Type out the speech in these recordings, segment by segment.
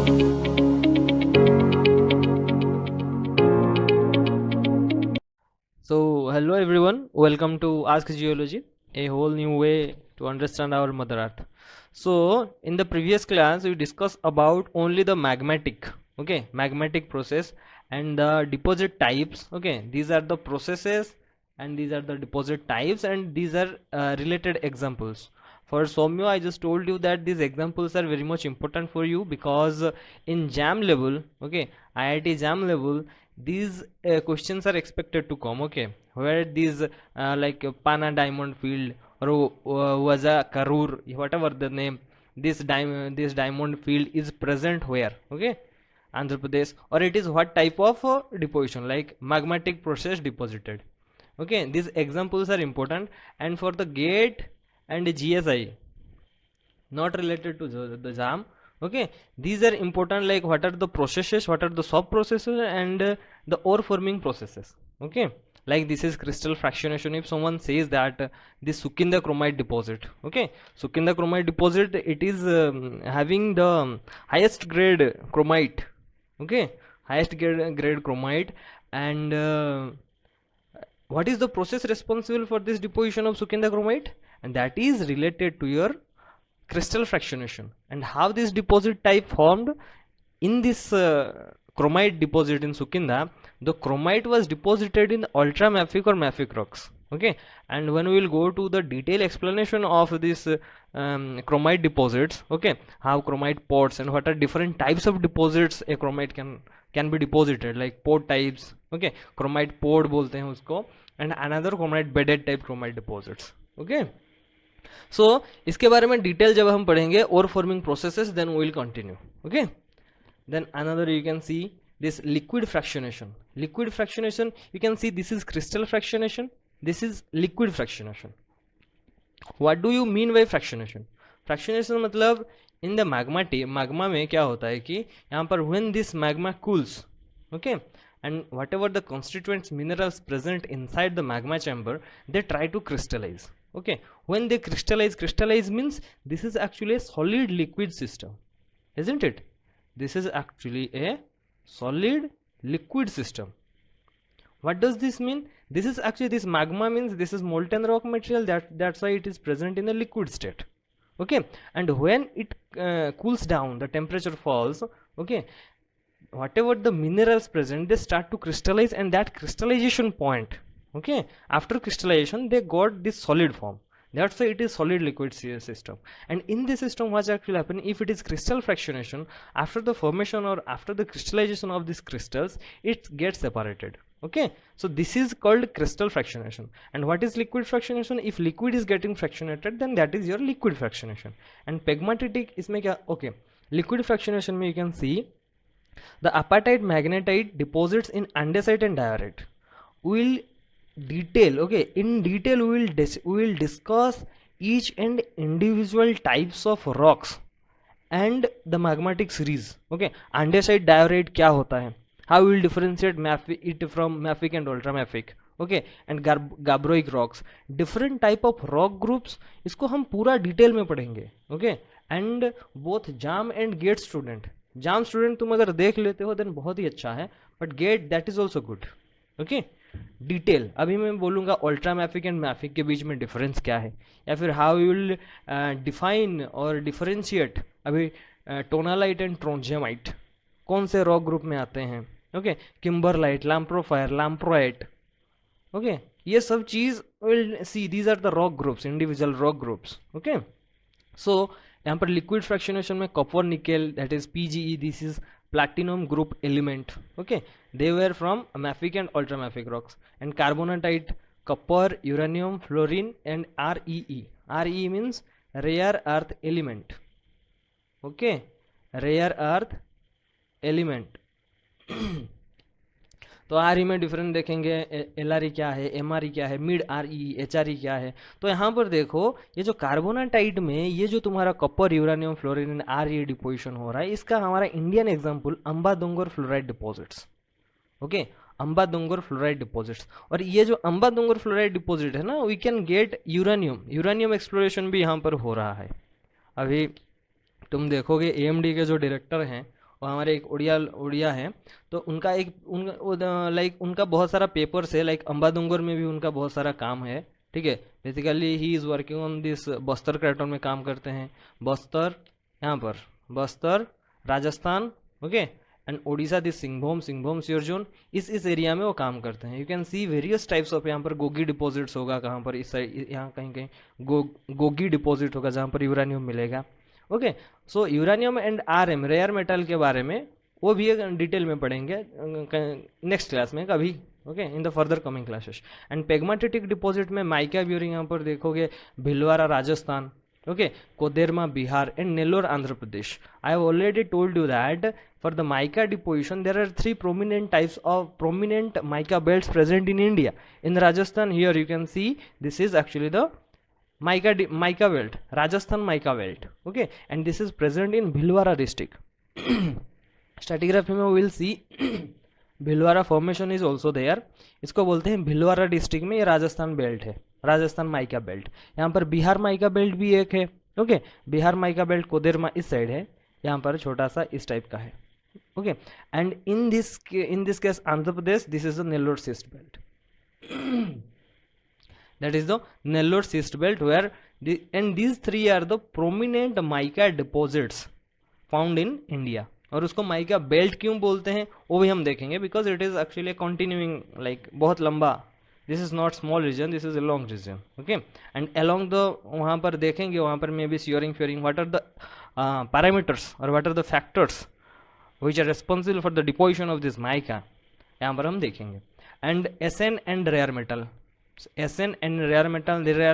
So, hello everyone, welcome to Ask Geology, a whole new way to understand our Mother Earth. So, in the previous class, we discussed about only the magmatic process and the deposit types. Okay, these are the processes and these are the deposit types, and these are related examples. For Somyo, I just told you that these examples are very much important for you because in JAM level, okay, IIT JAM level, these questions are expected to come, okay, where these like Pana diamond field or Waza Karur, whatever the name, this diamond field is present where, okay, Andhra Pradesh, or it is what type of deposition, like magmatic process deposited. Okay, these examples are important, and for the GATE and GSI, not related to the JAM. Okay, these are important, like what are the processes, what are the sub processes, and the ore forming processes. Okay, like this is crystal fractionation. If someone says that this Sukinda chromite deposit, okay, Sukinda chromite deposit, it is having the highest grade chromite, okay, highest grade chromite, and what is the process responsible for this deposition of Sukinda chromite, and that is related to your crystal fractionation. And how this deposit type formed in this chromite deposit in Sukinda, the chromite was deposited in ultramafic or mafic rocks. Okay, and when we will go to the detailed explanation of this chromite deposits, okay, how chromite pots and what are different types of deposits a chromite can be deposited, like pot types, okay, chromite pot बोलते हैं उसको, and another chromite bedded type chromite deposits. Okay, so इसके बारे में detail जब हम पढ़ेंगे और forming processes, then we will continue. Okay, then another you can see this liquid fractionation. Liquid fractionation, you can see this is crystal fractionation, this is liquid fractionation. What do you mean by fractionation? Fractionation मतलब in the magma में क्या होता है कि यहाँ पर when this magma cools, okay, and whatever the constituents minerals present inside the magma chamber, they try to crystallize. Okay, when they crystallize means this is actually a solid liquid system, isn't it? This is actually a solid liquid system. What does this mean? This is actually, this magma means this is molten rock material, that's why it is present in a liquid state. Okay, and when it cools down, the temperature falls, okay, whatever the minerals present, they start to crystallize, and that crystallization point, okay, after crystallization they got this solid form. That's why it is solid liquid system. And in this system, what's actually happening, if it is crystal fractionation, after the formation or after the crystallization of these crystals, it gets separated. Okay, so this is called crystal fractionation. And what is liquid fractionation? If liquid is getting fractionated, then that is your liquid fractionation. And pegmatitic isme kya? Okay, liquid fractionation mein you can see the apatite magnetite deposits in andesite and diorite. Will detail, okay, in detail we will discuss each and individual types of rocks and the magmatic series. Okay, andesite diorite क्या होता है, how we will differentiate it from mafic and ultramafic. Okay, and gabbroic rocks, different type of rock groups, इसको हम पूरा detail में पढ़ेंगे. Okay, and both JAM and GATE student तुम अगर देख लेते हो देन बहुत ही अच्छा है, but GATE that is also good. Okay, detail अभी मैं बोलूँगा अल्ट्रामैफिक एंड मैफिक के बीच में डिफरेंस क्या है, या फिर हाउ यू विल डिफाइन और डिफरेंशिएट अभी टोनालाइट एंड ट्रोंजियमाइट कौन से रॉक ग्रुप में आते हैं. Okay, kimberlite, lamprophyre, lamproite, okay, ये सब चीज़ will see, these are the rock groups, individual rock groups. Okay, so यहाँ पर लिक्विड फ्रैक्शनेशन में copper nickel, that is PGE, this is platinum group element. Okay, they were from mafic and ultramafic rocks. And carbonatite, copper, uranium, fluorine, and REE. REE means rare earth element. Okay, rare earth element. तो R E में different देखेंगे, L R E क्या है, M R E क्या है, mid R E, H R E क्या है. तो यहाँ पर देखो ये जो कार्बोनाटाइट में ये जो तुम्हारा copper, uranium, fluorine, R E deposition हो रहा है, इसका हमारा Indian example Ambadongar fluoride deposits. Okay, Ambadongar fluoride deposits. और ये जो अंबादोंगर फ्लोराइड डिपॉजिट है ना, we can get uranium exploration भी यहाँ पर हो रहा है. अभी तुम देखोगे AMD के जो डायरेक्टर हैं और हमारे एक उड़िया उड़िया है, तो उनका एक लाइक उनका बहुत सारा पेपर्स है, लाइक अंबाडुंगर में भी उनका बहुत सारा काम है, ठीक है। Basically he is working on this Bastar craton में काम करते हैं, बस्तर, यहाँ पर Bastar, Rajasthan, okay, and Odisha this Singhbhum, Singhbhum shear zone, इस एरिया में वो काम करते हैं। You can see various types of, यहाँ पर गोगी डिपॉजिट्स होगा, कहाँ पर इस साइड, यहाँ कहीं कहीं गोगी डिपॉजिट होगा जहाँ पर यूरानियम मिलेगा, okay. So uranium and RM, rare metal के बारे में वो भी एक डिटेल में पढ़ेंगे नेक्स्ट क्लास में कभी, okay, in the further coming classes. And pegmatitic deposit में माइका ब्यूरिंग यहाँ पर देखोगे, Bhilwara Rajasthan, okay, Koderma Bihar and Nellore Andhra Pradesh. I have already told you that for the mica deposition there are three prominent types of prominent mica belts present in India. In Rajasthan, here you can see this is actually the mica belt, Rajasthan mica belt, okay, and this is present in Bhilwara district. Stratigraphy में we will see Bhilwara formation is also there, इसको बोलते हैं Bhilwara district में, ये Rajasthan belt है, Rajasthan mica belt. यहाँ पर Bihar mica belt भी एक है, ओके, बिहार माइका बेल्ट कोदेरमा इस साइड है, यहाँ पर छोटा सा इस टाइप का है, okay. And in this case Andhra Pradesh, this is the Nellore cyst belt, that is the Nellore cyst belt where and these three are the prominent mica deposits found in India. और उसको माइका बेल्ट क्यों बोलते हैं वो भी हम देखेंगे, because it is actually continuing, like बहुत लंबा, this is not small region, this is a long region, okay. And along the, वहाँ पर देखेंगे, वहाँ पर मे बी श्योरिंग फ्योरिंग व्हाट आर द पैरामीटर्स और what are the factors which are responsible for the deposition of this mica, यहाँ पर हम देखेंगे। And S N and rare metal, S N and rare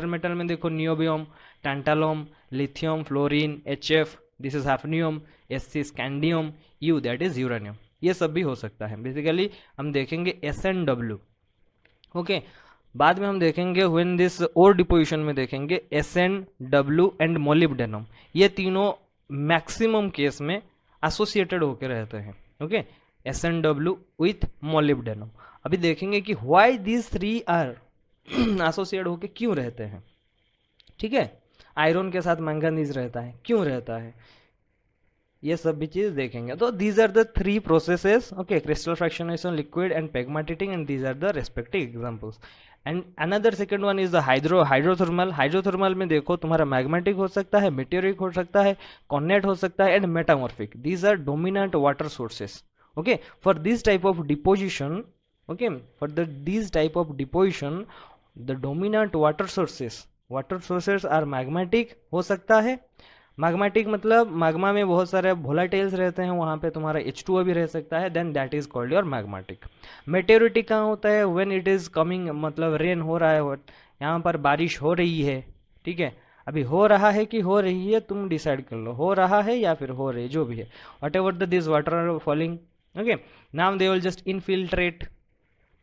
metal में देखो niobium, टैंटालम, lithium, fluorine, HF, this is hafnium, SC scandium, you that is uranium, ये सब भी हो सकता है। बेसिकली हम देखेंगे एसएनडब्ल्यू, ओके। बाद में हम देखेंगे व्हेन दिस ओर डिपोजिशन में देखेंगे एसएनडब्ल्यू एंड मोलिब्डेनम, ये तीनों मैक्सिमम केस में एसोसिएटेड होकर रहते हैं, ओके, एसएनडब्ल्यू विथ मोलिब्डेनम। अभी देखेंगे कि why these three are associate होके क्यों रहते हैं, ठीक है। आयरन के साथ मैंगनीज रहता है, क्यों रहता है, ये सब भी चीज देखेंगे। तो these are the three processes, okay, crystal fractionation, liquid and pegmatitic, and these are the respective examples. And another second one is the hydrothermal. Hydrothermal में देखो तुम्हारा मैग्मेटिक हो सकता है, मेटेरिक हो सकता है, कॉर्नेट हो सकता है, and metamorphic. These are dominant water sources, okay, for this type of deposition, okay, for this type of deposition the dominant water sources are magmatic हो सकता है। मैग्मेटिक मतलब मैग्मा में बहुत सारे वोलाटाइल्स रहते हैं, वहाँ पे तुम्हारा H2O भी रह सकता है, then that is called your magmatic. Meteoric कहाँ होता है, व्हेन इट इज कमिंग, मतलब रेन हो रहा है, यहाँ पर बारिश हो रही है, ठीक है, अभी हो रहा है कि हो रही है, तुम डिसाइड कर लो, हो रहा है या फिर हो रही है, जो भी है, whatever this water are falling, okay, now they will just infiltrate,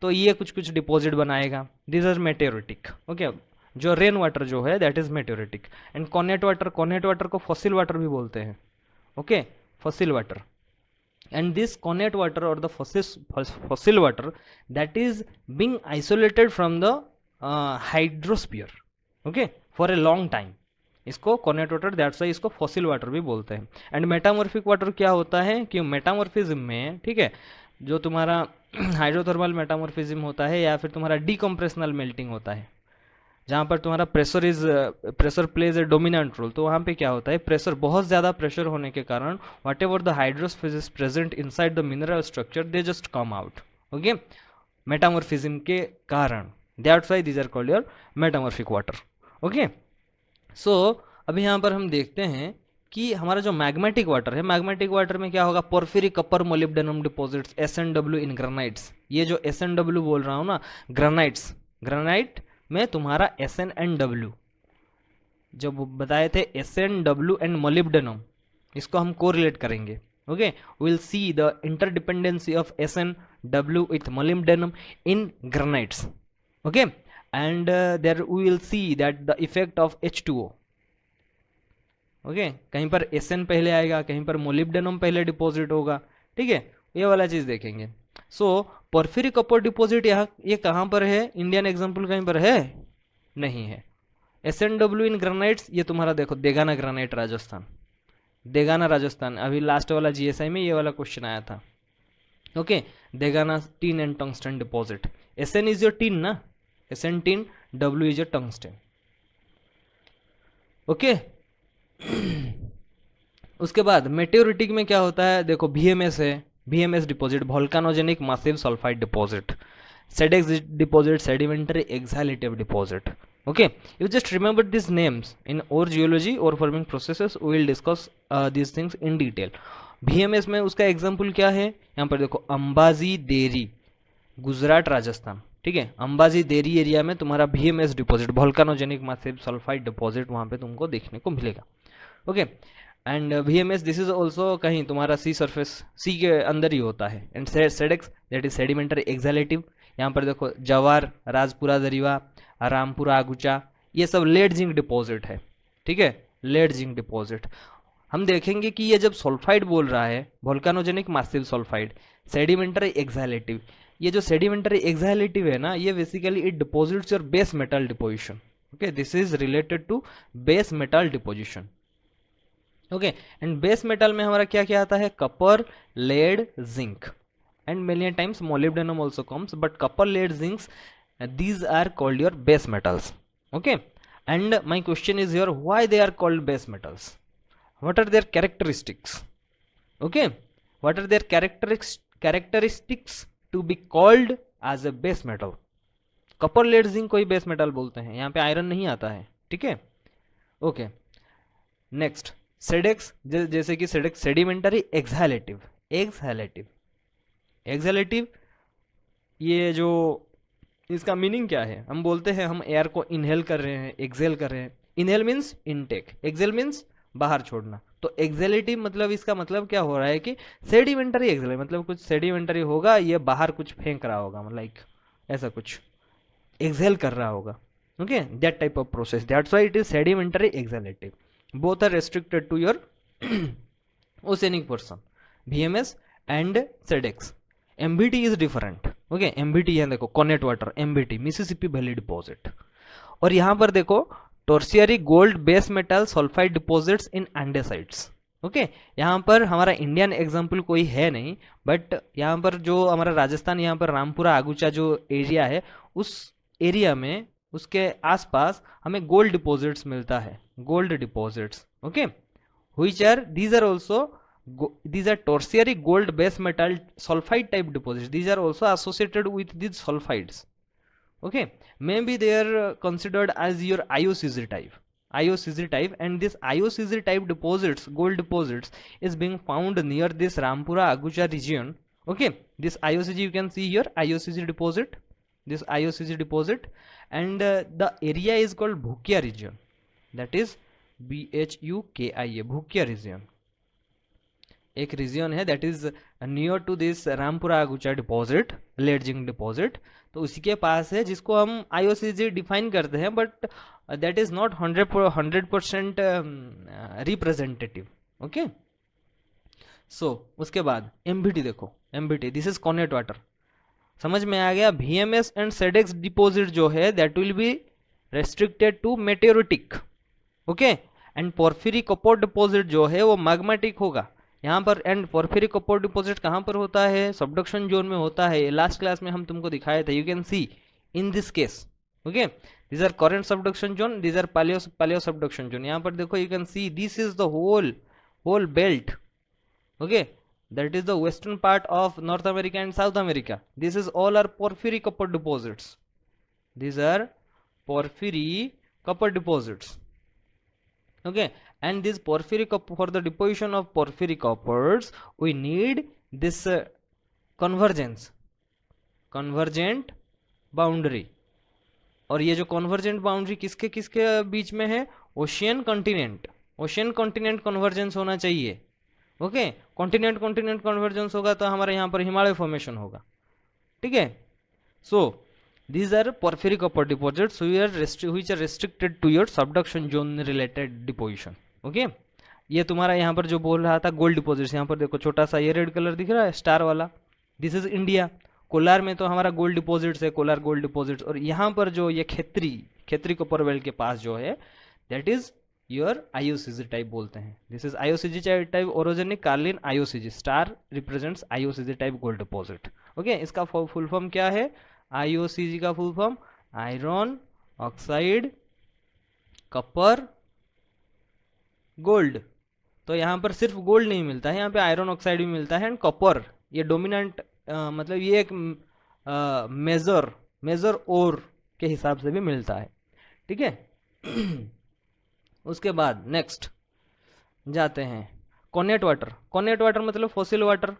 तो ये कुछ कुछ डिपॉजिट बनाएगा, दिस आर मेटेरिटिक, ओके। जो रेन वाटर जो है that is meteoric. And connate water को फॉसिल वाटर भी बोलते हैं, okay, fossil water. And this connate water और the fossil water that is being isolated from the hydrosphere, okay, for a long time, इसको connate water, that's why इसको fossil water भी बोलते हैं। एंड मेटामॉर्फिक वाटर क्या होता है कि मेटामॉर्फिज्म में, ठीक है, जो तुम्हारा हाइड्रोथर्मल मेटामॉर्फिज्म होता है या फिर तुम्हारा डीकम्प्रेशनल मेल्टिंग होता है, जहाँ पर तुम्हारा pressure plays a dominant role, तो वहाँ पे क्या होता है, प्रेशर, बहुत ज़्यादा प्रेशर होने के कारण whatever the hydrospheres present inside the mineral structure they just come out, okay, metamorphism के कारण, that's why these are called your metamorphic water, okay. So अभी यहाँ पर हम देखते हैं कि हमारा जो मैग्मेटिक वाटर है, मैग्मेटिक वाटर में क्या होगा, porphyric, copper, molybdenum deposits, SnW in granites. ये जो SnW बोल रहा हूँ ना, ग्रेनाइट्स, ग्रेनाइट में तुम्हारा SnNW, जब बताए थे SnW एंड मोलिब्डेनम, इसको हम कोरिलेट करेंगे, okay. Will see the interdependency of SnW with molybdenum in granites, okay, and there we will see that the effect of H2O, okay, कहीं पर Sn पहले आएगा, कहीं पर मोलिब्डेनम पहले डिपॉजिट होगा, ठीक है, ये वाला चीज देखेंगे। सो पोर्फिरिक कपर डिपॉजिट यहाँ, ये कहाँ पर है, इंडियन एग्जाम्पल कहीं पर है, नहीं है। SnW इन ग्रेनाइट्स, ये तुम्हारा देखो देगाना ग्रेनाइट राजस्थान, देगाना राजस्थान, अभी लास्ट वाला जीएसआई में ये वाला क्वेश्चन आया था। Okay, Degana tin and tungsten deposit. S N is your tin ना, S N tin, W is your tungsten. Okay उसके बाद मेटेओरिटिक में क्या होता है, देखो VMS है, VMS deposit volcanogenic massive sulphide deposit, SEDEX deposit sedimentary exhalative deposit. Okay, you just remember these names in ore geology, ore forming processes, we will discuss these things in detail. VMS में उसका example क्या है, यहाँ पर देखो अंबाजी देरी, गुजरात राजस्थान, ठीक है, अंबाजी देरी एरिया में तुम्हारा VMS deposit volcanogenic massive sulphide deposit वहाँ पे तुमको देखने को मिलेगा। Okay, and VMS this is also कहीं तुम्हारा सी सरफेस, सी के अंदर ही होता है। And SEDEX that is sedimentary exhalative, यहाँ पर देखो जवार, राजपुरा दरिवा, रामपुरा आगुचा, ये सब लेड जिंक डिपॉजिट है, ठीक है, लेड जिंक डिपॉजिट। हम देखेंगे कि ये जब सल्फाइड बोल रहा है, volcanogenic massive sulphide, sedimentary exhalative, ये जो सेडिमेंटरी एक्साइलेटिव है ना, ये basically it deposits your base metal deposition. Okay, this is related to base metal deposition. Okay, and base metal में हमारा क्या क्या आता है, copper, lead, zinc, and many times molybdenum also comes, but copper, lead, zincs, these are called your base metals. Okay, and my question is here, why they are called base metals, what are their characteristics? Okay, what are their characteristics to be called as a base metal? copper, lead, zinc कोई base metal बोलते हैं, यहाँ पे iron नहीं आता है, ठीक है। ओके, नेक्स्ट SEDEX, जैसे कि SEDEX सेडिमेंटरी एक्साइलेटिव, एक्साइलेटिव ये जो इसका मीनिंग क्या है, हम बोलते हैं हम एयर को इनहेल कर रहे हैं, एक्सेल कर रहे हैं। Inhale means intake, exhale means बाहर छोड़ना। तो एक्सेलेटिव मतलब इसका मतलब क्या हो रहा है कि सेडिमेंटरी एक्सेल, मतलब कुछ सेडिमेंटरी होगा, ये बाहर कुछ फेंक रहा होगा, मतलब लाइक ऐसा कुछ एक्सेल कर रहा होगा। Okay, that type of process, that's why it is sedimentary exhalative. Both are restricted to your oceanic basin, VMS and SEDEX। MBT is different. Okay, MBT यहाँ देखो connate water, MBT Mississippi valley deposit. और यहाँ पर देखो टोर्सियरी gold base metal sulphide deposits in andesites. ओके, यहाँ पर हमारा इंडियन एग्जाम्पल कोई है नहीं, बट यहाँ पर जो हमारा राजस्थान, यहाँ पर रामपुरा आगुचा जो एरिया है, उस एरिया में उसके आसपास हमें गोल्ड डिपॉजिट्स मिलता है, gold deposits. Okay, which are these are also these are tertiary gold base metal sulfide type deposits, these are also associated with these sulfides. Okay, maybe they are considered as your IOCG type, and this IOCG type deposits, gold deposits, is being found near this Rampura Agucha region. Okay, this IOCG, you can see here IOCG deposit, this IOCG deposit, and the area is called Bhukia region, that is BHUKIA, Bhukia region एक region है, that is near to this Rampura Agucha deposit, lead zinc deposit, तो उसी के पास है, जिसको हम IOCG define करते हैं, but that is not 100% representative. Okay, so उसके बाद MBT देखो, MBT this is connate water, समझ में आ गया। VMS एंड SEDEX डिपॉजिट जो है that will be restricted to meteoritic. Okay, and porphyry copper deposit जो है वो मैग्मेटिक होगा यहाँ पर। एंड पोर्फिरी कॉपर डिपॉजिट कहाँ पर होता है, सबडक्शन जोन में होता है। लास्ट क्लास में हम तुमको दिखाया था, you can C in this case. Okay, these are current subduction zone, these are paleo subduction zone. यहाँ पर देखो, you can see this is the whole belt. Okay, that is the western part of North America and South America. This is all are porphyry copper deposits. These are porphyry copper deposits. Okay, and this porphyry copper, for the deposition of porphyry coppers we need this convergent boundary. और ये जो convergent boundary किसके किसके बीच में है, ocean continent convergence होना चाहिए। Okay, continent convergence होगा तो हमारे यहाँ पर हिमालय फॉर्मेशन होगा। ठीक है, सो these are porphyry copper deposits which are restricted to your subduction zone related deposition. Okay, ये तुम्हारा यहाँ पर जो बोल रहा था गोल्ड डिपोजिट्स, यहाँ पर देखो छोटा सा ये रेड कलर दिख रहा है स्टार वाला, दिस इज इंडिया। कोलार में तो हमारा गोल्ड डिपॉजिट्स है, कोलार गोल्ड डिपॉजिट्स। और यहाँ पर जो ये खेत्री कॉपर बेल्ट के पास जो है that is your IOCG type बोलते हैं. This is IOCG type orogenic Carlin IOCG. Star represents IOCG type gold deposit. Okay, इसका फुल फॉर्म क्या है? आईओसीजी का full form iron oxide copper gold. तो यहाँ पर सिर्फ गोल्ड नहीं मिलता है, यहाँ पे आयरन ऑक्साइड भी मिलता है एंड कॉपर. ये डोमिनेंट मतलब ये एक मेजर ओर के हिसाब से भी मिलता है. ठीक है. उसके बाद नेक्स्ट जाते हैं कॉनेट वाटर. कॉनेट वाटर मतलब फॉसिल वाटर.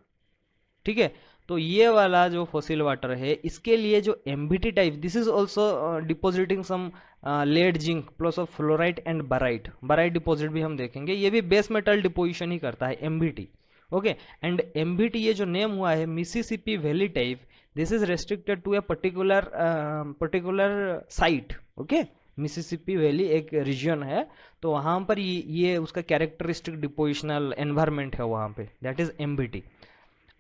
ठीक है. तो ये वाला जो फॉसिल वाटर है, इसके लिए जो MBT type, this is also depositing some lead zinc plus of fluoride and barite. Barite deposit भी हम देखेंगे. ये भी बेस मेटल डिपोजिशन ही करता है एमबीटी. ओके. एंड एमबीटी ये जो नेम हुआ है Mississippi Valley type, this is restricted to a particular site. Okay. Mississippi Valley एक रीजन है, तो वहाँ पर ये उसका कैरेक्टरिस्टिक डिपोजिशनल एनवायरमेंट है वहाँ पे, दैट इज एमबीटी.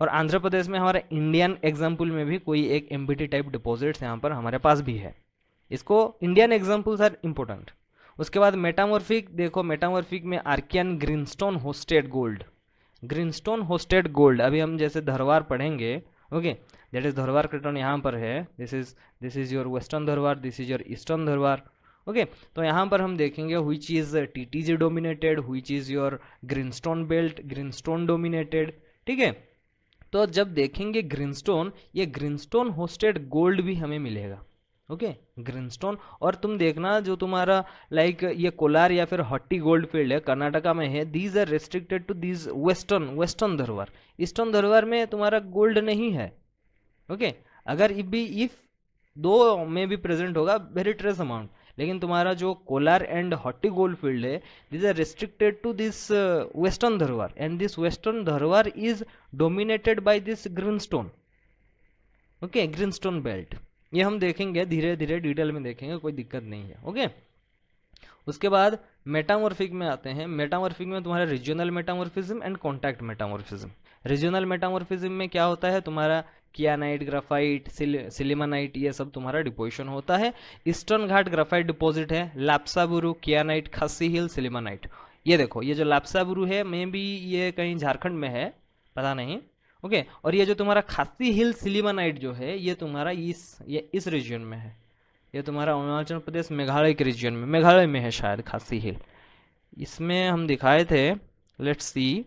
और आंध्र प्रदेश में हमारे इंडियन एग्जाम्पल में भी कोई एक एमबीटी टाइप डिपॉजिट्स यहाँ पर हमारे पास भी है. इसको इंडियन एग्जाम्पल्स आर इम्पोर्टेंट. उसके बाद मेटामॉर्फिक. देखो मेटामॉर्फिक में Archean greenstone hosted gold. Greenstone hosted gold अभी हम जैसे धरवार पढ़ेंगे. Okay. That is Dharwar craton यहाँ पर है. This is your western Dharwar, this is your eastern Dharwar. Okay. तो यहाँ पर हम देखेंगे which is TTG dominated, which is your greenstone belt, greenstone dominated. ठीक है. तो जब देखेंगे ग्रीनस्टोन, ये ग्रीनस्टोन होस्टेड गोल्ड भी हमें मिलेगा. ओके. ग्रीनस्टोन. और तुम देखना जो तुम्हारा लाइक ये कोलार या फिर हॉटी गोल्ड फील्ड है कर्नाटका में है, these are restricted to these western Dharwar. Eastern Dharwar में तुम्हारा गोल्ड नहीं है. ओके. अगर इफ दो में भी प्रेजेंट होगा वेरी ट्रेस अमाउंट, लेकिन तुम्हारा जो Kolar and Hutti gold field है, this are restricted to this western Dharwar and this western Dharwar is dominated by this greenstone. Okay. Greenstone belt. ये हम देखेंगे धीरे धीरे डिटेल में देखेंगे, कोई दिक्कत नहीं है. ओके. उसके बाद मेटामॉर्फिक में आते हैं. मेटामॉर्फिक में तुम्हारा regional metamorphism and contact metamorphism. Regional metamorphism में क्या होता है, तुम्हारा कियानाइट, ग्राफाइट, सिलिमानाइट, ये सब तुम्हारा डिपोजिशन होता है. ईस्टर्न घाट ग्राफाइट डिपॉजिट है. लाप्साबुरु, कियानाइट, खासी हिल, सिलिमानाइट. ये देखो ये जो लाप्साबुरु है मे भी ये कहीं झारखंड में है, पता नहीं. ओके. और ये जो तुम्हारा खासी हिल सिलिमानाइट जो है, ये तुम्हारा इस रीजन में है. ये तुम्हारा अरुणाचल प्रदेश मेघालय के रीजन में, मेघालय में है शायद खासी हिल. इसमें हम दिखाए थे, लेट्स सी.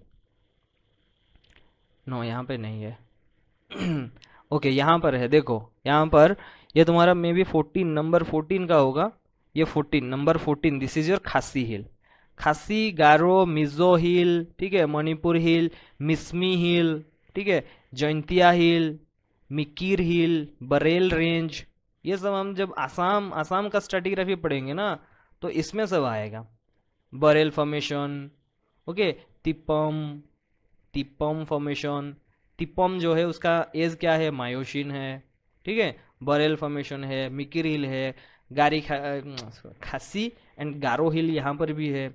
नो, यहाँ पे नहीं है. ओके. यहाँ पर है. देखो यहाँ पर ये तुम्हारा मे बी 14 नंबर 14 का होगा. ये 14 नंबर 14, दिस इज योर खासी हिल. खासी, गारो, मिजो हिल. ठीक है. मणिपुर हिल, मिसमी हिल. ठीक है. जैंतिया हिल, मिकीर हिल, बरेल रेंज. ये सब हम जब आसाम का स्ट्रेटिग्राफी पढ़ेंगे ना, तो इसमें सब आएगा. बरेल फॉर्मेशन. ओके. तिप्पम फॉर्मेशन. तिप्पम जो है उसका एज क्या है, मायोशिन है. ठीक है. बरेल फॉर्मेशन है, मिकिर हिल है, खासी एंड गारो हिल यहाँ पर भी है.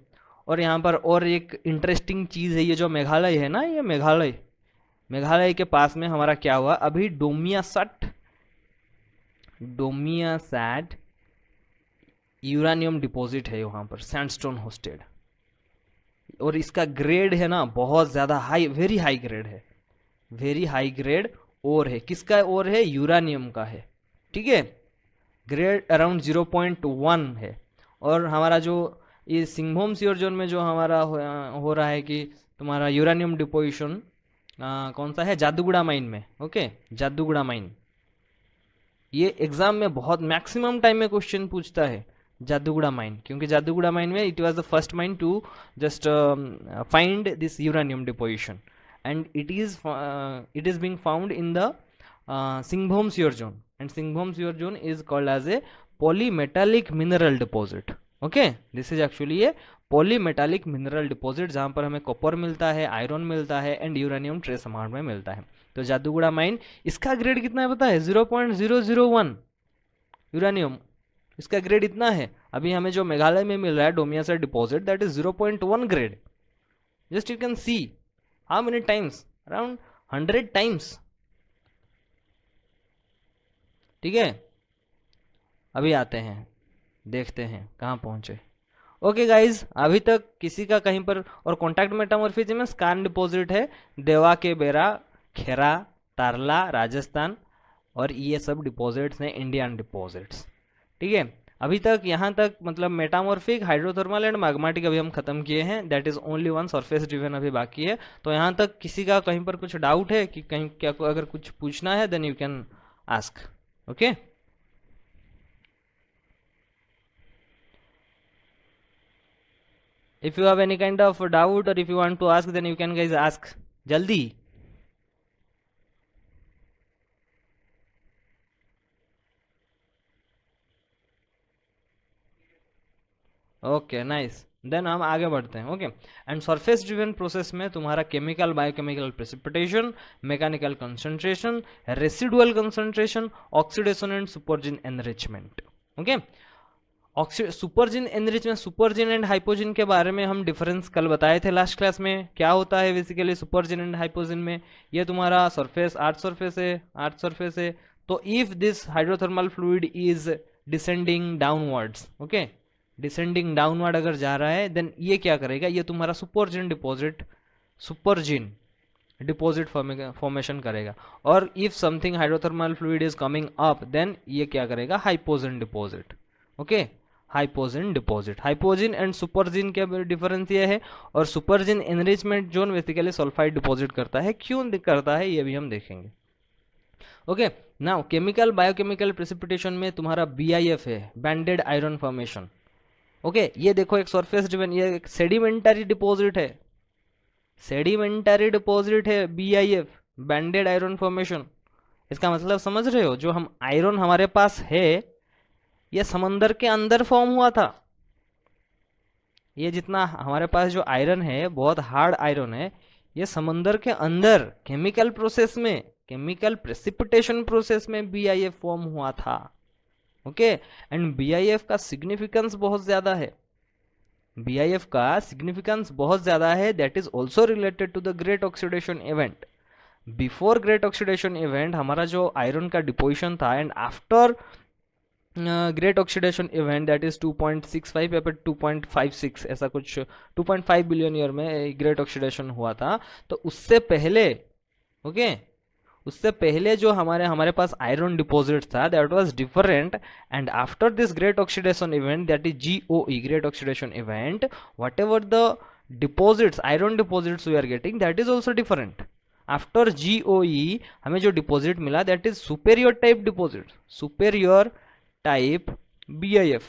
और यहाँ पर और एक इंटरेस्टिंग चीज़ है, ये जो मेघालय है ना, ये मेघालय के पास में हमारा क्या हुआ अभी, डोमियासैट यूरानियम डिपॉजिट है वहाँ पर, सैंडस्टोन होस्टेड. और इसका ग्रेड है ना बहुत ज़्यादा हाई, वेरी हाई ग्रेड है. वेरी हाई ग्रेड ओर है. किसका ओर है? यूरानियम का है. ठीक है. ग्रेड अराउंड 0.1 है. और हमारा जो ये सिंघभूम सियोर जोन में जो हमारा हो रहा है कि तुम्हारा यूरानियम डिपोजिशन कौन सा है, जादूगुड़ा माइन में. ओके. जादूगुड़ा माइन. ये एग्जाम में बहुत मैक्सिमम टाइम में क्वेश्चन पूछता है जादूगुड़ा माइन, क्योंकि जादूगुड़ा माइन में it was the first mine to just find this uranium deposition and it is being found in the Singhbhum Sewer zone, and Singhbhum Sewer zone is called as a polymetallic mineral deposit. Okay, this is actually a polymetallic mineral deposit जहाँ पर हमें copper मिलता है, iron मिलता है and uranium trace amount में मिलता है. तो जादूगुड़ा माइन, इसका ग्रेड कितना है पता है? 0.001 यूरेनियम. इसका ग्रेड इतना है. अभी हमें जो मेघालय में मिल रहा है Domiasiat deposit, that is 0.1 grade. Just you can see how many times, around 100 times. ठीक है. अभी आते हैं, देखते हैं कहाँ पहुंचे. ओके गाइज, अभी तक किसी का कहीं पर, और कॉन्टैक्ट मेटामॉर्फिज्म में स्कार्न डिपॉजिट है देवा के बेरा, खेरा, तारला, राजस्थान, और ये सब डिपॉजिट्स हैं इंडियन डिपॉजिट्स। ठीक है, अभी तक यहाँ तक मतलब मेटामॉर्फिक, हाइड्रोथर्मल एंड मैग्मेटिक अभी हम खत्म किए हैं। That is only one surface driven अभी बाकी है। तो यहाँ तक किसी का कहीं पर कुछ डाउट है कि कहीं क्या, अगर कुछ पूछना है then you can ask. Okay, if you have any kind of doubt or if you want to ask then you can guys ask jaldi. Okay nice, then हम आगे बढ़ते हैं। Okay, and surface driven process में तुम्हारा chemical biochemical precipitation, mechanical concentration, residual concentration, oxidation and supergene enrichment. Okay, supergene enrichment, supergene and hypogene के बारे में हम डिफरेंस कल बताए थे लास्ट क्लास में। क्या होता है बेसिकली सुपरजिन एंड हाइपोजिन में? ये तुम्हारा सरफेस अर्थ सरफेस है, अर्थ सरफेस है, तो if this hydrothermal fluid is descending downwards, okay, descending downward अगर जा रहा है देन ये क्या करेगा, ये तुम्हारा सुपरजिन डिपॉजिट फॉर्मेशन करेगा। और if something hydrothermal fluid is coming up then ये क्या करेगा, hypogene deposit. Okay, hypogene deposit, hypogene and supergene के डिफरेंस ये है। और supergene enrichment zone basically sulphide deposit करता है, क्यों करता है ये भी हम देखेंगे। Okay, now chemical biochemical precipitation में तुम्हारा BIF है, बैंडेड आयरन फॉर्मेशन। ओके, ये देखो एक सरफेस ड्रिवन, ये एक सेडिमेंटरी डिपॉजिट है, सेडिमेंटरी डिपॉजिट है BIF, बैंडेड आयरन फॉर्मेशन। इसका मतलब समझ रहे हो, जो हम आयरन हमारे पास है ये समंदर के अंदर फॉर्म हुआ था। ये जितना हमारे पास जो आयरन है बहुत हार्ड आयरन है, ये समंदर के अंदर केमिकल प्रोसेस में, केमिकल प्रेसिपिटेशन प्रोसेस में BIF फॉर्म हुआ था। ओके, एंड BIF का सिग्निफिकेंस बहुत ज्यादा है, BIF का सिग्निफिकेंस बहुत ज्यादा है। That is also related to the great oxidation event. Before great oxidation event हमारा जो आयरन का डिपोजिशन था, and after great oxidation event that is 2.65 या फिर 2.56 ऐसा कुछ, 2.5 बिलियन ईयर में ग्रेट ऑक्सीडेशन हुआ था। तो उससे पहले, ओके, उससे पहले जो हमारे पास आयरन डिपॉजिट था that was different, and after this great oxidation event that is GOE, great oxidation event, whatever the deposits, iron deposits we are getting that is also different. After GOE हमें जो deposit मिला that is Superior type deposit, Superior type BIF।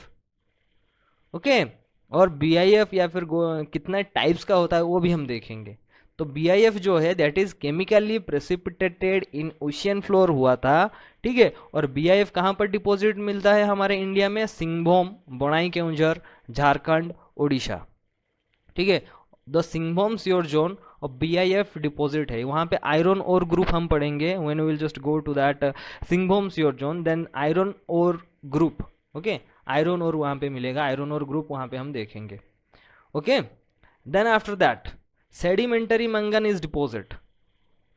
Okay, और BIF या फिर कितना types का होता है वो भी हम देखेंगे। तो BIF जो है that is chemically precipitated in ocean floor हुआ था। ठीक है, और BIF कहाँ पर डिपॉजिट मिलता है हमारे इंडिया में? सिंहभूम, बोनाई केउंझर, झारखंड, ओडिशा। ठीक है, द सिंहभूम श्योर जोन और BIF डिपॉजिट है, वहां पे आयरन और ग्रुप हम पढ़ेंगे when we will just go to that Singhbhum shear zone, then iron ore group. Okay, iron ore वहां पे मिलेगा, आयरन और ग्रुप वहां पे हम देखेंगे। Okay, then after that sedimentary manganese deposit,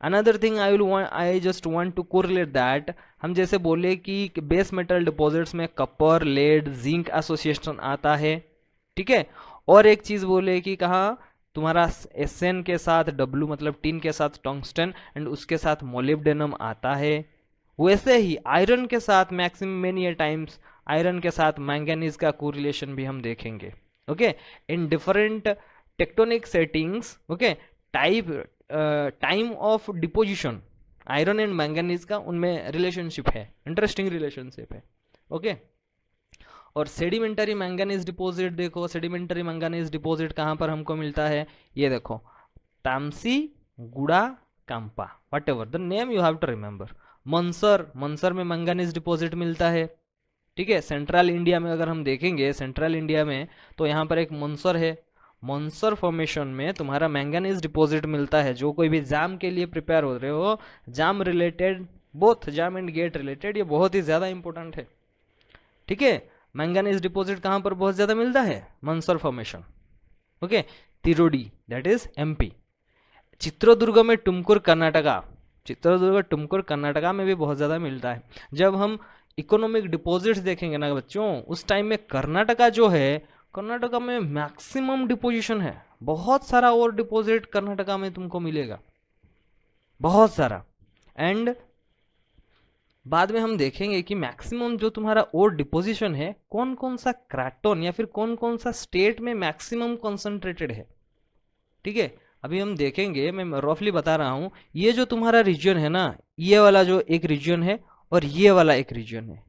another thing I just want to correlate that. हम जैसे बोले कि बेस मेटल डिपॉजिट्स में कपर, लेड, जिंक एसोसिएशन आता है। ठीक है, और एक चीज बोले कि कहाँ तुम्हारा SN के साथ W मतलब टिन के साथ टंगस्टन, एंड उसके साथ मोलिब्डेनम आता है। वैसे ही आयरन के साथ मैक्सिमम मेनी टाइम्स आयरन के साथ मैंगनीज का कोरिलेशन भी हम देखेंगे। Okay, in different tectonic settings, okay, time of deposition iron and manganese का उनमें रिलेशनशिप है, इंटरेस्टिंग रिलेशनशिप है। ओके, और सेडिमेंटरी मैंगनीज डिपॉजिट देखो, सेडिमेंटरी मैंगनीज डिपॉजिट कहाँ पर हमको मिलता है? ये देखो, Tamsi, Guda, Kampa, whatever the name you have to remember. Mansar, Mansar में मैंगनीज डिपॉजिट मिलता है। ठीक है, सेंट्रल इंडिया में अगर हम देखेंगे, सेंट्रल इंडिया में तो यहाँ पर एक मंसर है, मंसर फॉर्मेशन में तुम्हारा मैंगनीज डिपॉजिट मिलता है। जो कोई भी जाम के लिए प्रिपेयर हो रहे हो, JAM related, both JAM and GATE related, ये बहुत ही ज्यादा इंपॉर्टेंट है। ठीक है, मैंगनीज डिपॉजिट कहाँ पर बहुत ज्यादा मिलता है? Mansar formation. Okay, Tirodi that is MP, Chitradurga में टुमकुर कर्नाटका, चित्रदुर्ग टुमकुर कर्नाटका में भी बहुत ज्यादा मिलता है। जब हम इकोनॉमिक डिपॉजिट्स देखेंगे ना बच्चों, उस टाइम में कर्नाटका जो है कर्नाटका में मैक्सिमम डिपोजिशन है, बहुत सारा और डिपॉजिट कर्नाटका में तुमको मिलेगा, बहुत सारा। एंड बाद में हम देखेंगे कि मैक्सिमम जो तुम्हारा और डिपोजिशन है कौन कौन सा क्रैटोन या फिर कौन कौन सा स्टेट में मैक्सिमम कॉन्सेंट्रेटेड है। ठीक है, अभी हम देखेंगे, मैं रफली बता रहा हूं। ये जो तुम्हारा रीजन है ना, ये वाला जो एक रीजन है और ये वाला एक रीजन है,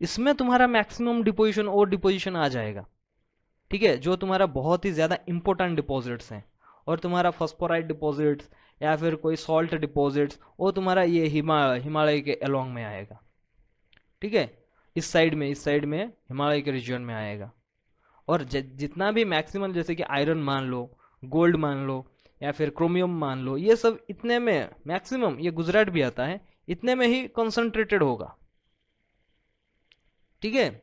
इसमें तुम्हारा मैक्सिमम डिपोजिशन और डिपोजिशन आ जाएगा। ठीक है, जो तुम्हारा बहुत ही ज़्यादा इंपॉर्टेंट डिपॉजिट्स हैं, और तुम्हारा फॉस्फोराइट डिपॉजिट्स या फिर कोई सॉल्ट डिपॉजिट्स, वो तुम्हारा ये हिमालय के अलोंग में आएगा। ठीक है, इस साइड में हिमालय के रीजन में आएगा। और जितना भी मैक्सिमम, जैसे कि आयरन मान लो, गोल्ड मान लो, या फिर क्रोमियम मान लो, ये सब इतने में मैक्सिमम, ये गुजरात भी आता है, इतने में ही कंसंट्रेटेड होगा। ठीक है,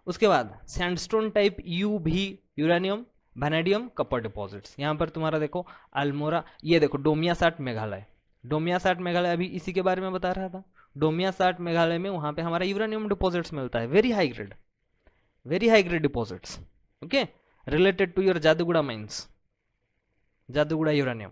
उसके बाद सैंडस्टोन टाइप यू भी यूरेनियम, वैनेडियम, कपर डिपॉजिट्स। यहाँ पर तुम्हारा देखो अल्मोरा, ये देखो डोमियासाट मेघालय, डोमियासाट मेघालय अभी इसी के बारे में बता रहा था। डोमियासाट मेघालय में वहाँ पे हमारा यूरेनियम डिपॉजिट्स मिलता है, very high grade deposits. Okay, related to your Jaduguda mines, Jaduguda uranium.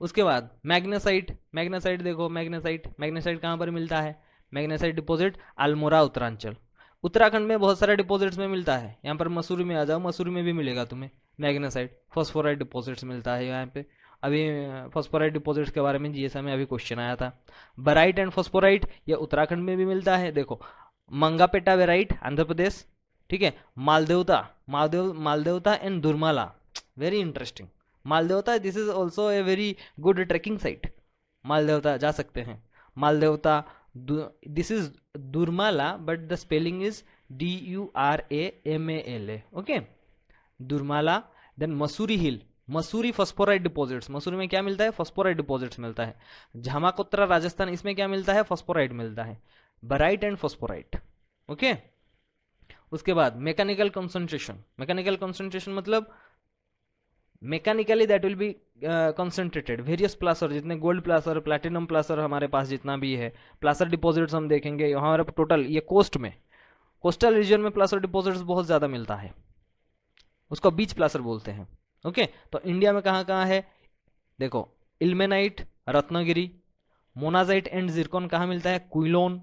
उसके बाद मैग्नेसाइट, देखो मैग्नेसाइट कहाँ पर मिलता है? मैग्नेसाइट डिपॉजिट अल्मोरा उत्तरांचल, उत्तराखंड में बहुत सारे डिपॉजिट्स में मिलता है। यहाँ पर मसूरी में आ जाओ, मसूरी में भी मिलेगा तुम्हें मैग्नेसाइट। फॉस्फोराइट डिपॉजिट्स मिलता है यहाँ पे, अभी फॉस्फोराइट डिपॉजिट्स के बारे में जीएसएम में अभी क्वेश्चन आया था। बराइट एंड फॉस्फोराइट ये उत्तराखंड में भी मिलता है। देखो मंगापेटा वेराइट आंध्र प्रदेश, ठीक है। Maldevta and Durmala, very interesting. Maldevta, this is also a very good trekking site, Maldevta जा सकते हैं। Maldevta, this is Durmala but the spelling is Duramala, okay, Durmala। then Mussoorie hill, Mussoorie phosphorite deposits, Mussoorie में क्या मिलता है? फॉस्फोराइट डिपॉजिट्स मिलता है। झामाकोत्रा राजस्थान, इसमें क्या मिलता है? फॉस्फोराइट मिलता है, बराइट एंड फॉस्फोराइट, ओके। उसके बाद मैकेनिकल कंसंट्रेशन मतलब mechanically that will be concentrated various placer, जितने गोल्ड प्लासर, प्लैटिनम प्लासर हमारे पास जितना भी है प्लासर डिपॉजिट्स हम देखेंगे हमारे टोटल। ये कोस्टल रीजन में प्लासर डिपॉजिट्स बहुत ज़्यादा मिलता है, उसको बीच प्लासर बोलते हैं, ओके। तो इंडिया में कहाँ कहाँ है? देखो ilmenite Ratnagiri, monazite and Zircon कहाँ मिलता है? क्विलोन,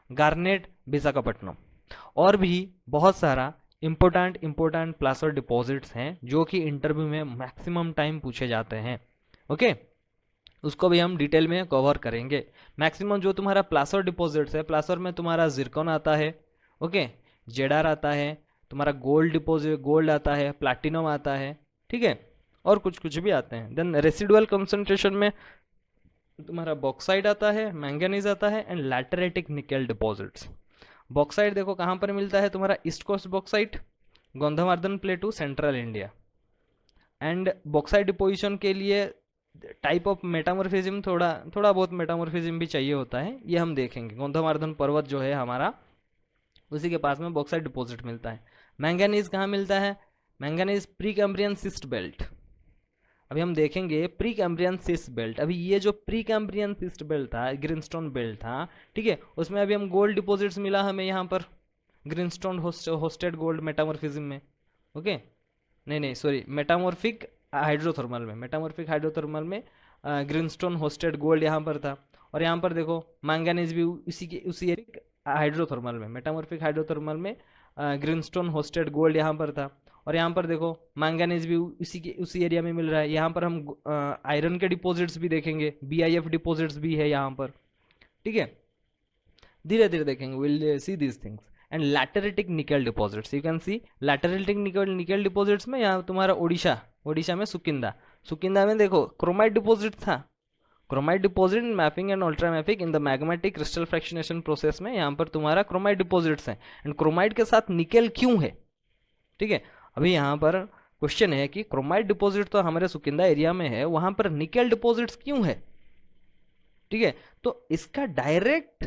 गार्नेट, विशाखापट्टनम। और भी बहुत सारा इंपोर्टेंट प्लासर डिपॉजिट्स हैं जो कि इंटरव्यू में मैक्सिमम टाइम पूछे जाते हैं, ओके। उसको भी हम डिटेल में कवर करेंगे। मैक्सिमम जो तुम्हारा प्लासर डिपॉजिट्स है, प्लासर में तुम्हारा जिरकॉन आता है, ओके, जेडार आता है, तुम्हारा गोल्ड डिपॉजिट, गोल्ड आता है, प्लैटिनम आता है, ठीक है, और कुछ भी आते हैं। देन रेसिडुअल कंसंट्रेशन में तुम्हारा बॉक्साइट आता है, मैंगनीज आता है, and lateritic nickel deposits. Bauxite देखो कहाँ पर मिलता है? तुम्हारा east coast bauxite, Gandhamardan plateau, central India. And bauxite deposition के लिए टाइप ऑफ मेटामॉर्फिज्म, थोड़ा बहुत मेटामॉर्फिज्म भी चाहिए होता है, ये हम देखेंगे। गंधमार्दन पर्वत जो है हमारा, उसी के पास में बॉक्साइट डिपॉजिट मिलता है। मैंगनीज कहाँ मिलता है? Manganese pre Cambrian cyst belt, अभी हम देखेंगे प्री कैम्ब्रियन सिस्ट बेल्ट। अभी ये जो प्री कैम्ब्रियन सिस्ट बेल्ट था, ग्रीनस्टोन बेल्ट था, ठीक है, उसमें अभी हम गोल्ड डिपॉजिट्स मिला हमें यहाँ पर, ग्रीनस्टोन होस्टेड गोल्ड मेटामॉर्फिज्म में, ओके, नहीं सॉरी, मेटामॉर्फिक हाइड्रोथर्मल में ग्रीनस्टोन होस्टेड गोल्ड यहाँ पर था। और यहाँ पर देखो मैंगनीज भी उसी हाइड्रोथर्मल में, मेटामॉर्फिक हाइड्रोथर्मल में ग्रीनस्टोन होस्टेड गोल्ड यहाँ पर था। और यहाँ पर देखो मैंगनीज भी उसी एरिया में मिल रहा है। यहाँ पर हम आयरन के डिपॉजिट्स भी देखेंगे, BIF डिपॉजिट्स भी है यहाँ पर, ठीक है, धीरे धीरे देखेंगे, will see these things. And lateritic nickel deposits, you can see lateritic nickel deposits में यहाँ तुम्हारा ओडिशा में सुकिंदा में देखो क्रोमाइट डिपॉजिट था। Chromite deposit in mapping and ultra mapping in the magmatic crystal fractionation process में यहाँ पर तुम्हारा क्रोमाइट डिपॉजिट्स हैं। एंड क्रोमाइट के साथ निकेल क्यों है? ठीक है, अभी यहाँ पर क्वेश्चन है कि क्रोमाइट डिपॉजिट तो हमारे सुकिंदा एरिया में है, वहां पर निकेल डिपॉजिट्स क्यों है? ठीक है, तो इसका डायरेक्ट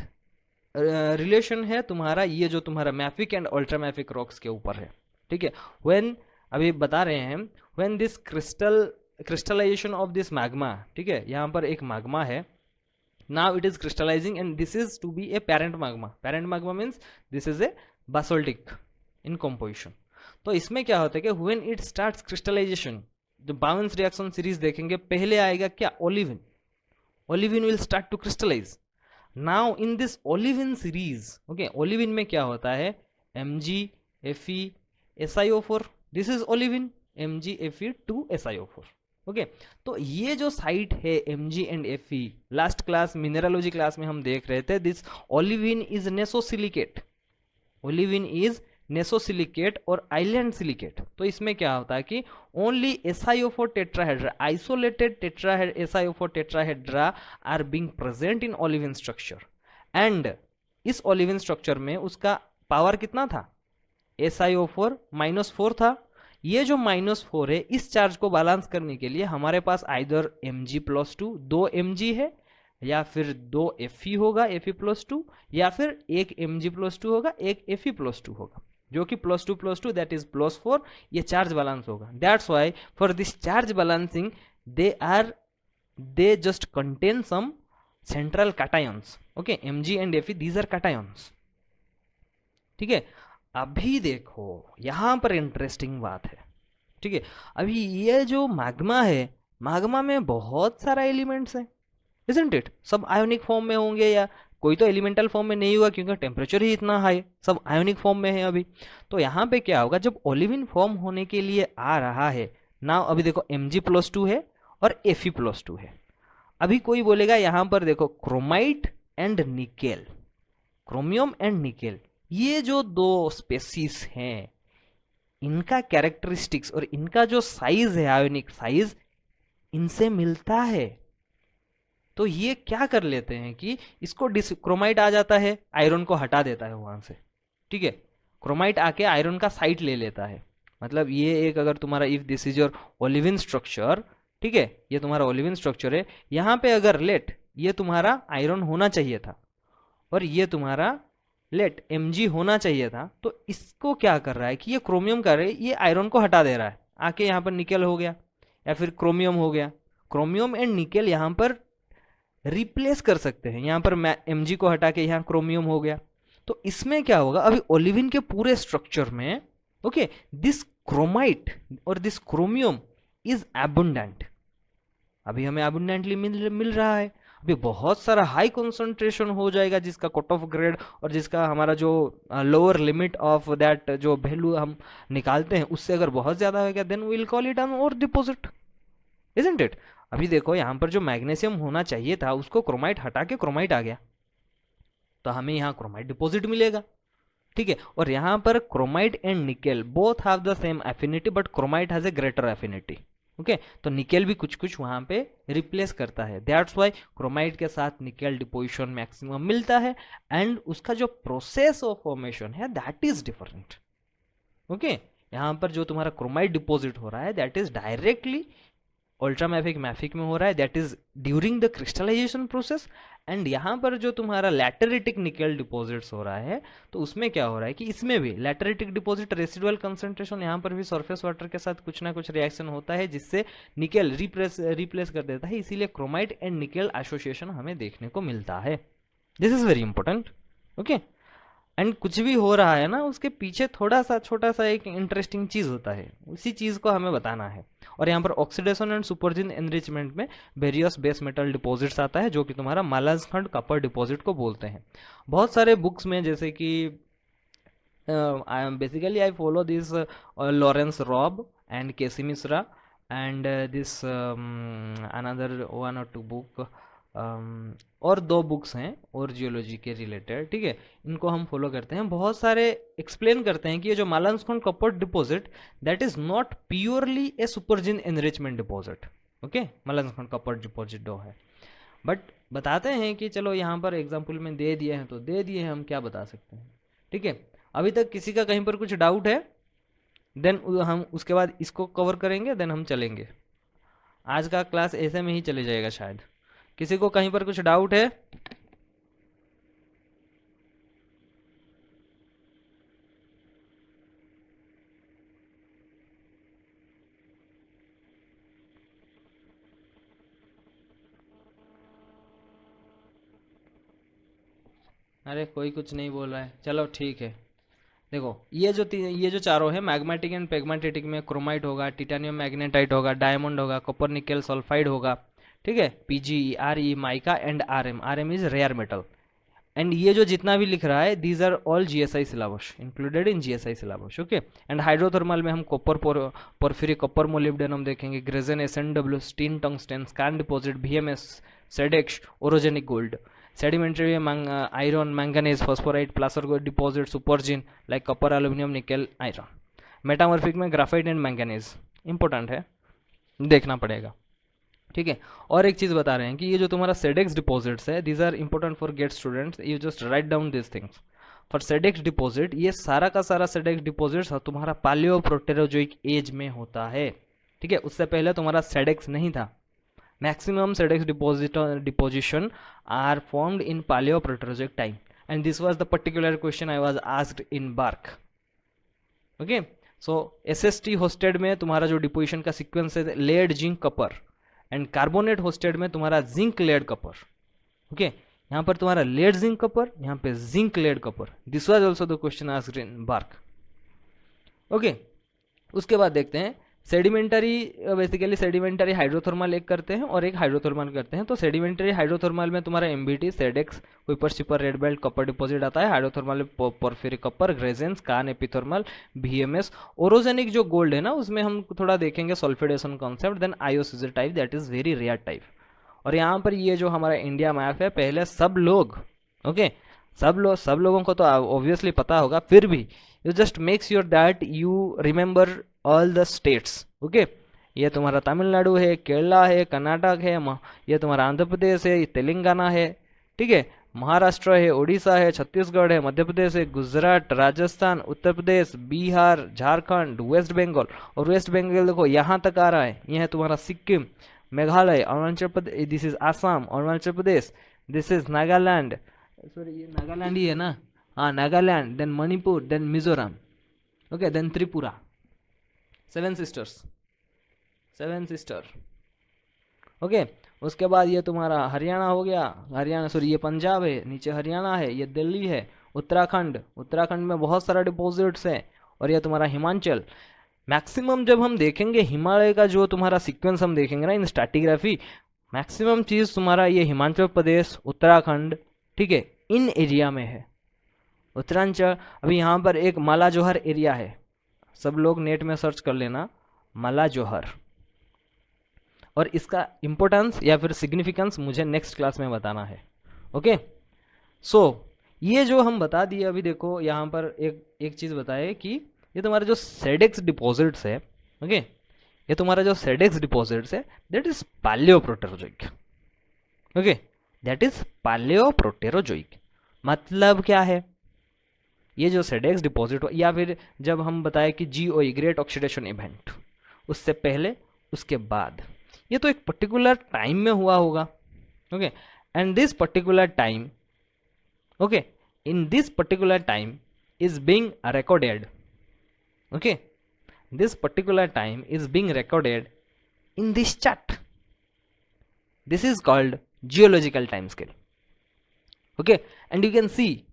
रिलेशन है तुम्हारा ये जो तुम्हारा mafic and ultra mafic rocks के ऊपर है, ठीक है। व्हेन, अभी बता रहे हैं, when this crystallization of this magma, ठीक है, यहाँ पर एक मैग्मा है, now it is crystallizing and this is to be a parent magma. Parent magma means this is a basaltic in composition. तो इसमें क्या होता है कि व्हेन इट स्टार्ट्स क्रिस्टलाइजेशन, जो बाउंस रिएक्शन सीरीज देखेंगे पहले आएगा क्या, olivine. Olivine will start to crystallize. Now in this olivine series, okay, olivine में क्या होता है, Mg Fe SiO4, this is olivine, Mg Fe 2 SiO4. Okay, तो ये जो साइट है Mg and Fe, last class mineralogy class में हम देख रहे थे, this olivine is nesosilicate. Olivine is nesosilicate और आइलैंड सिलिकेट. तो इसमें क्या होता है कि only SiO4 tetrahedra, isolated SiO4 tetrahedra are being present in olivine structure. And इस ओलिविन स्ट्रक्चर में उसका पावर कितना था, SiO4 -4 था. ये जो -4 है, इस चार्ज को बैलेंस करने के लिए हमारे पास आइदर Mg+2, 2 Mg है, या फिर 2 Fe होगा, Fe+2, या फिर एक Mg+2 होगा, एक Fe+2 होगा, जो कि +2+2 दैट इज +4. ये चार्ज बैलेंस होगा. That's why for this charge balancing they just contain some central cations. Okay, Mg and Fe, these are cations. ठीक है. अभी देखो यहां पर इंटरेस्टिंग बात है. ठीक है, अभी ये जो मैग्मा है, मैग्मा में बहुत सारा एलिमेंट्स है, isn't it? सब आयोनिक फॉर्म में होंगे, या कोई तो एलिमेंटल फॉर्म में नहीं होगा क्योंकि टेम्परेचर ही इतना हाई, सब आयोनिक फॉर्म में है अभी. तो यहाँ पे क्या होगा, जब ओलिविन फॉर्म होने के लिए आ रहा है ना, अभी देखो Mg+2 है और Fe+2 है. अभी कोई बोलेगा यहाँ पर देखो chromite and nickel, chromium and nickel, ये जो दो स्पेसीज हैं, इनका कैरेक्टरिस्टिक्स और इनका जो साइज है, आयोनिक साइज, इनसे मिलता है. तो ये क्या कर लेते हैं कि इसको क्रोमाइट आ जाता है, आयरन को हटा देता है वहां से. ठीक है, क्रोमाइट आके आयरन का साइट ले लेता है. मतलब ये एक, अगर तुम्हारा, if this is your olivine structure, ठीक है, ये तुम्हारा ओलिविन स्ट्रक्चर है, यहाँ पे अगर लेट ये तुम्हारा आयरन होना चाहिए था और ये तुम्हारा लेट Mg होना चाहिए था, तो इसको क्या कर रहा है कि ये क्रोमियम कर रहा है, ये आयरन को हटा दे रहा है, आके यहाँ पर निकेल हो गया या फिर क्रोमियम हो गया. क्रोमियम एंड निकेल यहाँ पर रिप्लेस कर सकते हैं, यहाँ पर Mg को हटा के यहाँ क्रोमियम हो गया. तो इसमें क्या होगा, अभी ओलिविन के पूरे स्ट्रक्चर में, ओके, दिस क्रोमाइट और दिस क्रोमियम इज एबुंडेंट. अभी हमें एबुंडेंटली मिल रहा है. अभी बहुत सारा हाई कंसंट्रेशन हो जाएगा, जिसका कट ऑफ ग्रेड और जिसका हमारा जो लोअर लिमिट ऑफ दैट जो वैल्यू हम निकालते हैं, उससे अगर बहुत ज्यादा हो गया, then we will call it an ore deposit, isn't it. अभी देखो यहाँ पर जो मैग्नीशियम होना चाहिए था, उसको क्रोमाइट हटा के क्रोमाइट आ गया, तो हमें यहाँ क्रोमाइट डिपॉजिट मिलेगा. ठीक है, और यहाँ पर chromite and nickel both have the same affinity, but chromite has a greater affinity. Okay, तो निकेल भी कुछ कुछ वहां पे रिप्लेस करता है. दैट्स वाई क्रोमाइट के साथ निकेल डिपोजिशन मैक्सिमम मिलता है, एंड उसका जो प्रोसेस ऑफ फॉर्मेशन है दैट इज डिफरेंट. ओके, यहाँ पर जो तुम्हारा क्रोमाइट डिपॉजिट हो रहा है, that is directly ultramafic mafic में हो रहा है, that is during the crystallization process. And यहाँ पर जो तुम्हारा लैटेरिटिक निकेल डिपॉजिट्स हो रहा है, तो उसमें क्या हो रहा है कि इसमें भी लैटेरिटिक डिपॉजिट रेसिडुअल कंसंट्रेशन, यहाँ पर भी सरफेस वाटर के साथ कुछ ना कुछ रिएक्शन होता है जिससे निकेल रिप्लेस कर देता है. इसीलिए क्रोमाइट एंड निकेल एसोसिएशन हमें देखने को मिलता है. This is very important. Okay, and कुछ भी हो रहा है ना, उसके पीछे थोड़ा सा छोटा सा एक इंटरेस्टिंग चीज होता है, उसी चीज को हमें बताना है. और यहाँ पर ऑक्सीडेशन एंड सुपरजिन एनरिचमेंट में वेरियस बेस मेटल डिपॉजिट्स आता है, जो कि तुम्हारा मालाजखंड कपर डिपॉजिट को बोलते हैं. बहुत सारे बुक्स में, जैसे कि basically I follow this Laurence Robb and K C Mishra and this another 1 or 2 book, और 2 बुक्स हैं और जियोलॉजी के रिलेटेड. ठीक है, इनको हम फॉलो करते हैं. बहुत सारे एक्सप्लेन करते हैं कि ये जो Malanjkhand copper deposit, that is not purely a supergene enrichment deposit. Okay, Malanjkhand copper deposit दो है, बट बताते हैं कि चलो यहाँ पर एग्जाम्पल में दे दिए हैं तो दे दिए हैं, हम क्या बता सकते हैं. ठीक है, अभी तक किसी का कहीं पर कुछ डाउट है, देन हम उसके बाद इसको कवर करेंगे, देन हम चलेंगे. आज का क्लास ऐसे में ही चले जाएगा शायद. किसी को कहीं पर कुछ डाउट है? अरे कोई कुछ नहीं बोल रहा है, चलो ठीक है. देखो ये जो चारों है मैग्मेटिक एंड पेग्मेटिक में क्रोमाइट होगा, टिटेनियम मैग्नेटाइट होगा, डायमंड होगा, कॉपर निकेल सल्फाइड होगा, ठीक है, PG, RE, mica and RM. RM is rare metal. And ये जो जितना भी लिख रहा है these are all GSI syllabus, included in GSI syllabus, okay. And hydrothermal में हम कॉपर, पोर्फिरी, कॉपर मोलिब्डेनम देखेंगे, greisen, SNW, stein, tungsten, skarn deposit, BMS, SEDEX, orogenic gold. Sedimentary में iron, manganese, phosphorite, placer deposit, supergene like copper, aluminium, nickel, iron. Metamorphic में graphite and manganese, important है, देखना पड़ेगा, ठीक है। और एक चीज बता रहे हैं कि ये जो तुम्हारा सेडेक्स डिपॉजिट्स है, these are important for GATE students, you just write down this things. For SEDEX deposit, ये सारा का सारा सेडेक्स डिपॉजिट्स तुम्हारा पालियो प्रोटेरोजोइक एज में होता है, ठीक है। उससे पहले तुम्हारा सेडेक्स नहीं था। Maximum SEDEX deposition are formed in Palaeoproterozoic time, and this was the particular question I was asked in BARC, okay. So SST hosted में तुम्हारा जो डिपोजिशन का सीक्वेंस है lead, zinc, copper, and carbonate hosted में तुम्हारा zinc, lead, copper, okay. यहाँ पर तुम्हारा लेड, जिंक, कॉपर, यहाँ पे zinc, lead, copper. This was also the question asked in BARC, okay. उसके बाद देखते हैं सेडिमेंटरी, बेसिकली सेडिमेंटरी हाइड्रोथर्मल एक करते हैं और एक हाइड्रोथर्मल करते हैं। तो सेडिमेंटरी हाइड्रोथर्मल में तुम्हारा MBT, SEDEX, Kupferschiefer, red belt, copper deposit आता है। हाइड्रोथर्मल में porphyritic copper, greisens, skarn, epithermal, BMS. Orogenic जो गोल्ड है ना, उसमें हम थोड़ा देखेंगे सल्फेडेशन कॉन्सेप्ट, देन आयोसिस type, that is very rare type. और यहाँ पर ये जो हमारा इंडिया मैप है, पहले सब लोग, ओके, सब लोगों को तो ऑब्वियसली पता होगा, फिर भी you just make sure that you remember all the states, okay. ये तुम्हारा तमिलनाडु है, केरला है, कर्नाटक है, ये तुम्हारा आंध्र प्रदेश है, ये तेलंगाना है, ठीक है, महाराष्ट्र है, उड़ीसा है, छत्तीसगढ़ है, मध्य प्रदेश है, गुजरात, राजस्थान, उत्तर प्रदेश, बिहार, झारखंड, वेस्ट बंगाल। और वेस्ट बंगाल देखो यहाँ तक आ रहा है, यह है तुम्हारा Sikkim, Meghalaya, Arunachal Pradesh, this is Assam, Arunachal Pradesh, this is Nagaland, sorry ये नागालैंड ही है ना, हाँ Nagaland, then Manipur, then Mizoram, okay, then Tripura. Seven sister, okay. उसके बाद ये तुम्हारा हरियाणा हो गया, हरियाणा सॉरी ये पंजाब है, नीचे हरियाणा है, ये दिल्ली है, उत्तराखंड में बहुत सारा डिपॉजिट्स है, और ये तुम्हारा हिमाचल। मैक्सिमम जब हम देखेंगे हिमालय का जो तुम्हारा सीक्वेंस हम देखेंगे ना इन स्ट्रैटिग्राफी, मैक्सिमम चीज तुम्हारा ये हिमाचल प्रदेश, उत्तराखंड, ठीक है, इन एरिया में है। उत्तरांचल, अभी यहाँ पर एक माला जोहर एरिया है, सब लोग नेट में सर्च कर लेना माला जोहर, और इसका इंपॉर्टेंस या फिर सिग्निफिकेंस मुझे नेक्स्ट क्लास में बताना है, ओके। सो ये जो हम बता दिए अभी, देखो यहाँ पर एक चीज बताए कि ये तुम्हारे जो सेडेक्स डिपॉजिट्स है, ओके, ये तुम्हारा जो सेडेक्स डिपॉजिट्स है that is Palaeoproterozoic, okay, that is Palaeoproterozoic. मतलब क्या है, ये जो सेडेक्स डिपॉजिट या फिर जब हम बताए कि जीओई, ग्रेट ऑक्सीडेशन इवेंट, उससे पहले उसके बाद, ये तो एक पर्टिकुलर टाइम में हुआ होगा, okay. And this particular time, okay, in this particular time is being recorded, okay, this particular time is being recorded in this chart. This is called geological time scale, okay. And you can see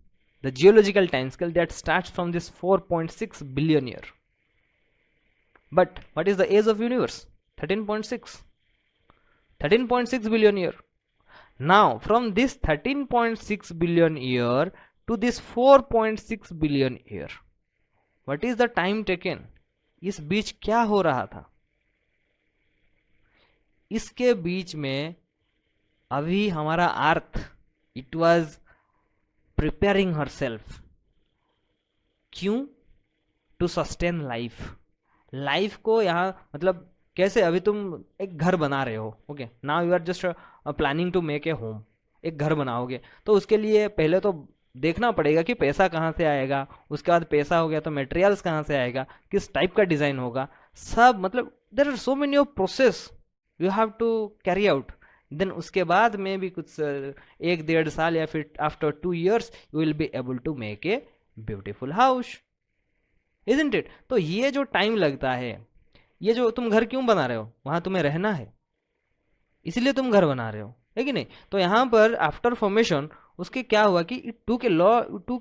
the geological time scale that starts from this 4.6 billion year. But what is the age of universe? 13.6 billion year. Now from this 13.6 billion year to this 4.6 billion year, what is the time taken? इस बीच क्या हो रहा था? इसके बीच में अभी हमारा earth, it was preparing herself, क्यों? टू सस्टेन लाइफ को यहाँ, मतलब कैसे, अभी तुम एक घर बना रहे हो, okay, now you are just planning to make a home, एक घर बनाओगे, तो उसके लिए पहले तो देखना पड़ेगा कि पैसा कहाँ से आएगा, उसके बाद पैसा हो गया तो मटेरियल्स कहाँ से आएगा, किस टाइप का डिज़ाइन होगा, सब, मतलब there are so many of process you have to carry out. Then उसके बाद में भी कुछ 1-1.5 साल या फिर after 2 years you will be able to make a beautiful house, isn't it? तो ये जो टाइम लगता है, ये जो तुम घर क्यों बना रहे हो, वहां तुम्हें रहना है, इसलिए तुम घर बना रहे हो, है कि नहीं? तो यहाँ पर आफ्टर फॉर्मेशन उसके क्या हुआ कि it took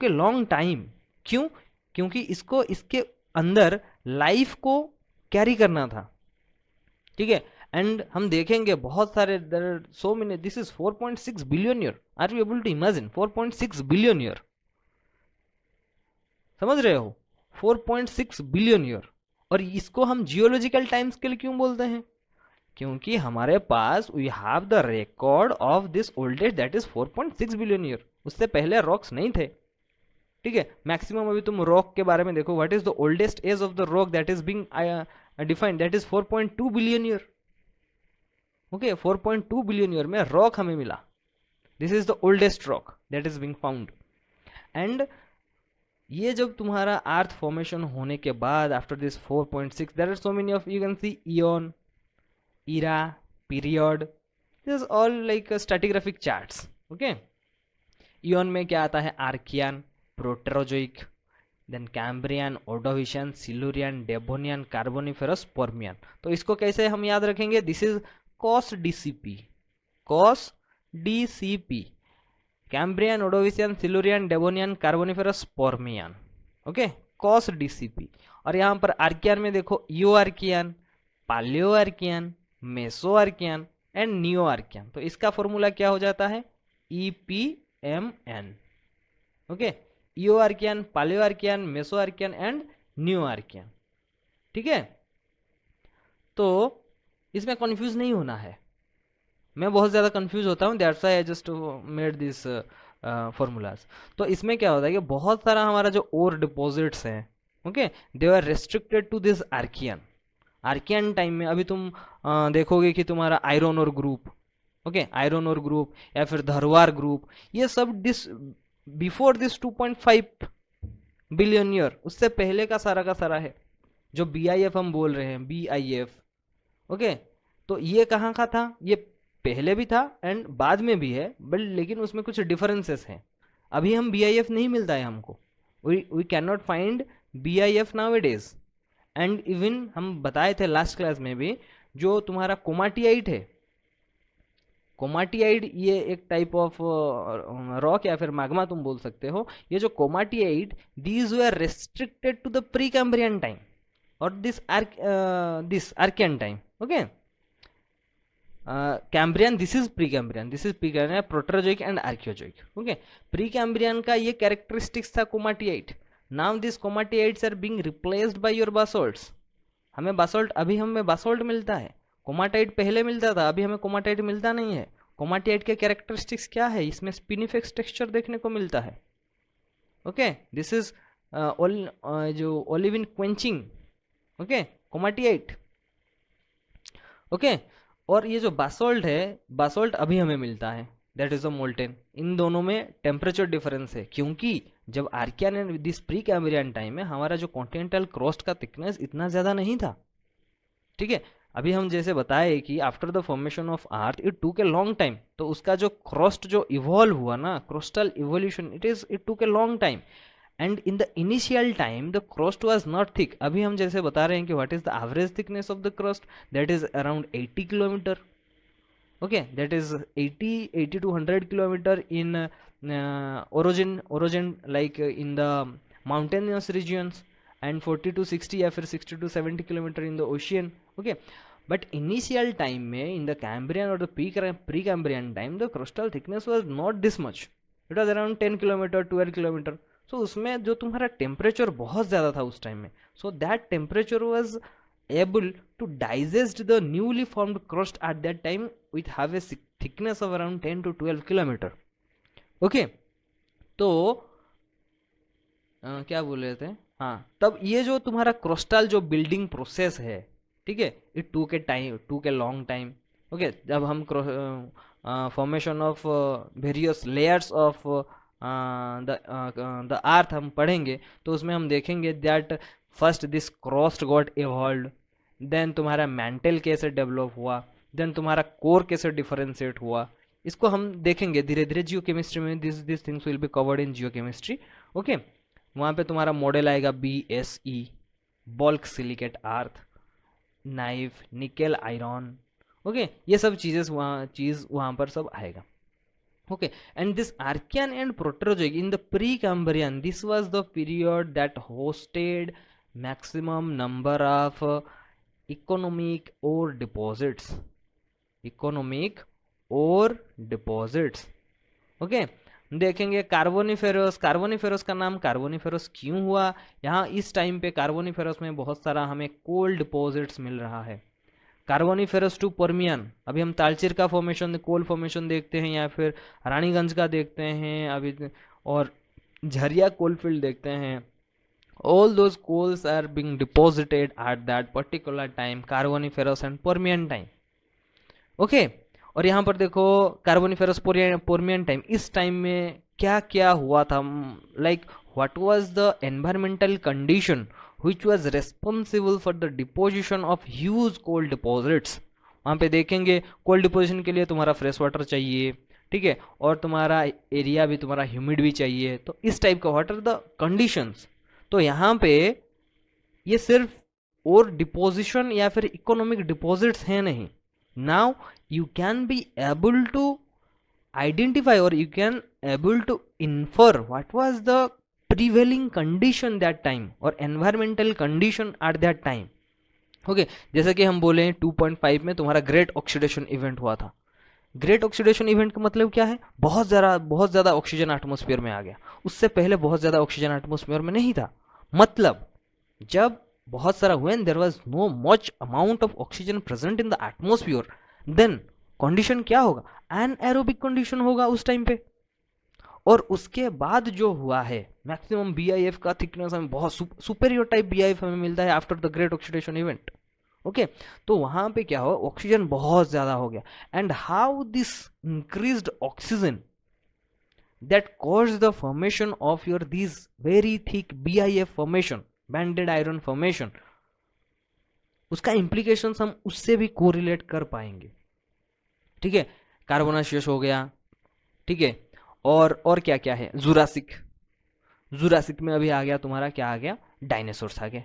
a long time, क्यों? क्योंकि इसको इसके अंदर लाइफ को कैरी करना था, ठीक है। एंड हम देखेंगे बहुत सारे, there so many, this is 4.6 billion year, are you able to imagine 4.6 billion year, समझ रहे हो, 4.6 बिलियन ईयर। और इसको हम जियोलॉजिकल टाइम स्केल क्यों बोलते हैं, क्योंकि हमारे पास we have the record of this oldest that is 4.6 billion year, उससे पहले रॉक्स नहीं थे, ठीक है। मैक्सिमम अभी तुम रॉक के बारे में देखो, what is the oldest age of the rock that is being defined, that is 4.2 billion year, okay. 4.2 billion year में रॉक हमें मिला, this is the oldest rock that is being found. And ये जब तुम्हारा अर्थ फॉर्मेशन होने के बाद after this 4.6 there are so many of, you can see eon, era, period, this is all like stratigraphic charts, okay। Eon में क्या आता है, Archean, Proterozoic, then Cambrian, Ordovician, Silurian, Devonian, Carboniferous, Permian. तो इसको कैसे हम याद रखेंगे, this is COS DCP, COS DCP, Cambrian, Ordovician, Silurian, Devonian, Carboniferous, Permian, okay, COS DCP. और यहाँ पर आर्कियन में देखो, Eoarchean, Paleoarchean, Mesoarchean and Neoarchean. तो इसका फॉर्मूला क्या हो जाता है, EPMN, okay. Eoarchean, Paleoarchean, Mesoarchean and Neoarchean, ठीक है। तो इसमें कंफ्यूज नहीं होना है, मैं बहुत ज़्यादा कंफ्यूज होता हूँ, that's why I just made this formulas. तो इसमें क्या होता है कि बहुत सारा हमारा जो ओर डिपॉजिट्स हैं, okay, they are restricted to this Archean. Archean time में अभी तुम देखोगे कि तुम्हारा iron ore group, okay, iron ore group या फिर धरवार ग्रुप, ये सब बिफोर दिस 2.5 बिलियन ईयर, उससे पहले का सारा है। जो BIF हम बोल रहे हैं, BIF, ओके, तो ये कहाँ का था, ये पहले भी था एंड बाद में भी है, बट लेकिन उसमें कुछ डिफरेंसेस हैं। अभी हम BIF नहीं मिलता है हमको, we can not find BIF now it is. And even हम बताए थे लास्ट क्लास में भी, जो तुम्हारा कोमाटियाइट है, कोमाटियाइट ये एक टाइप ऑफ रॉक या फिर मैग्मा तुम बोल सकते हो। ये जो komatiite, these were restricted to the Precambrian time और this Archaean time, okay. Cambrian, this is Precambrian, Proterozoic and Archaeozoic, okay. Precambrian का ये कैरेक्टरिस्टिक्स था komatiite. Now this komatiites are being replaced by your basalts. हमें basalt, अभी हमें बासोल्ट मिलता है, कोमाटाइट पहले मिलता था, अभी हमें कोमाटाइट मिलता नहीं है। कोमाटाइट के कैरेक्टरिस्टिक्स क्या है, इसमें स्पिनिफेक्स टेक्सचर देखने को मिलता है, ओके। दिस इज जो ओलिविन क्वेंचिंग, ओके, कोमाटियाइट, ओके। और ये जो बासोल्ट है, बासोल्ट अभी हमें मिलता है, दैट इज अ मोल्टेन। इन दोनों में टेम्परेचर डिफरेंस है, क्योंकि जब Archean and this Precambrian time में हमारा जो कॉन्टिनेंटल क्रस्ट का थिकनेस इतना ज़्यादा नहीं था, ठीक है। अभी हम जैसे बताए कि after the formation of earth it took a long time, तो उसका जो क्रस्ट जो इवॉल्व हुआ ना, क्रोस्टल evolution, it took a long time. And in the initial time the crust was not thick. अभी हम जैसे बता रहे हैं कि what is the average thickness of the crust, that is around 80 kilometre, okay, that is 80 to 100 kilometer in origin like in the mountainous regions, and 40 to 60 या फिर 60 to 70 kilometer in the ocean, okay। but initial time में in the Cambrian or the pre-Cambrian time the crustal thickness was not this much, it was around 10 kilometer 12 kilometer। so उसमें जो तुम्हारा temperature बहुत ज़्यादा था उस टाइम में, so that temperature was able to digest the newly formed crust at that time with have a thickness of around 10 to 12 kilometer, okay। तो क्या बोल रहे थे, हाँ, तब ये जो तुम्हारा क्रोस्टल जो बिल्डिंग प्रोसेस है, ठीक है, it took long time, okay. जब हम formation of various layers of the earth हम पढ़ेंगे, तो उसमें हम देखेंगे that first this crust got evolved, then तुम्हारा मैंटल कैसे डेवलप हुआ, देन तुम्हारा कोर कैसे डिफरेंशिएट हुआ, इसको हम देखेंगे धीरे धीरे जियो केमिस्ट्री में। This things will be covered in geochemistry, okay. वहाँ पे तुम्हारा मॉडल आएगा BSE, bulk silicate earth, knife, nickel iron, okay. ये सब चीज़ वहाँ पर सब आएगा, Okay, and this Archean and Proterozoic in the Precambrian, this was the period that hosted maximum number of economic ore deposits. Economic और deposits. Okay, देखेंगे Carboniferous. Carboniferous का नाम कार्बोनिफेरस क्यों हुआ? यहाँ इस टाइम पे कार्बोनिफेरस में बहुत सारा हमें कोल डिपॉजिट्स मिल रहा है। कार्बोनिफेरस टू पर्मियन, अभी हम तालचेर का फॉर्मेशन, कोल फॉर्मेशन देखते हैं, या फिर रानीगंज का देखते हैं अभी, और झरिया कोलफील्ड देखते हैं। all those coals are being deposited at that particular time, carboniferous and permian time. Okay, और यहाँ पर देखो कार्बोनिफेरस पर्मियन टाइम, इस टाइम में क्या क्या हुआ था, like what was the environmental condition which was responsible for the deposition of huge coal deposits. वहाँ पे देखेंगे कोल डिपोजिशन के लिए तुम्हारा फ्रेश वाटर चाहिए, ठीक है, और तुम्हारा एरिया भी तुम्हारा ह्यूमिड भी चाहिए, तो इस टाइप का व्हाट आर द कंडीशंस। तो यहाँ पे ये सिर्फ और डिपोजिशन या फिर इकोनॉमिक डिपॉजिट्स हैं नहीं। Now you can be able to identify or you can able to infer what was the prevailing condition that time or environmental condition at that time. Okay, जैसे कि हम बोले 2.5 में तुम्हारा ग्रेट ऑक्सीडेशन इवेंट हुआ था। ग्रेट ऑक्सीडेशन इवेंट का मतलब क्या है? बहुत ज़्यादा ऑक्सीजन एटमॉस्फेयर में आ गया। उससे पहले बहुत ज़्यादा ऑक्सीजन एटमॉस्फेयर में नहीं था। मतलब जब बहुत सारा when there was no much amount of oxygen present in the atmosphere, then condition क्या होगा? एनएरोबिक कंडीशन होगा उस टाइम पे। और उसके बाद जो हुआ है मैक्सिमम BIF का थिकनेस हमें बहुत सुपेरियर टाइप BIF हमें मिलता है after the great oxidation event. Okay, तो वहां पे क्या हो, ऑक्सीजन बहुत ज्यादा हो गया, and how this increased oxygen that caused the formation of your this very thick BIF formation, banded iron formation, उसका इंप्लीकेशंस हम उससे भी कोरिलेट कर पाएंगे। ठीक है, कार्बोनाशियस हो गया, ठीक है, और क्या क्या है, जुरासिक में अभी आ गया तुम्हारा, क्या आ गया, डायनासोर्स आ गए।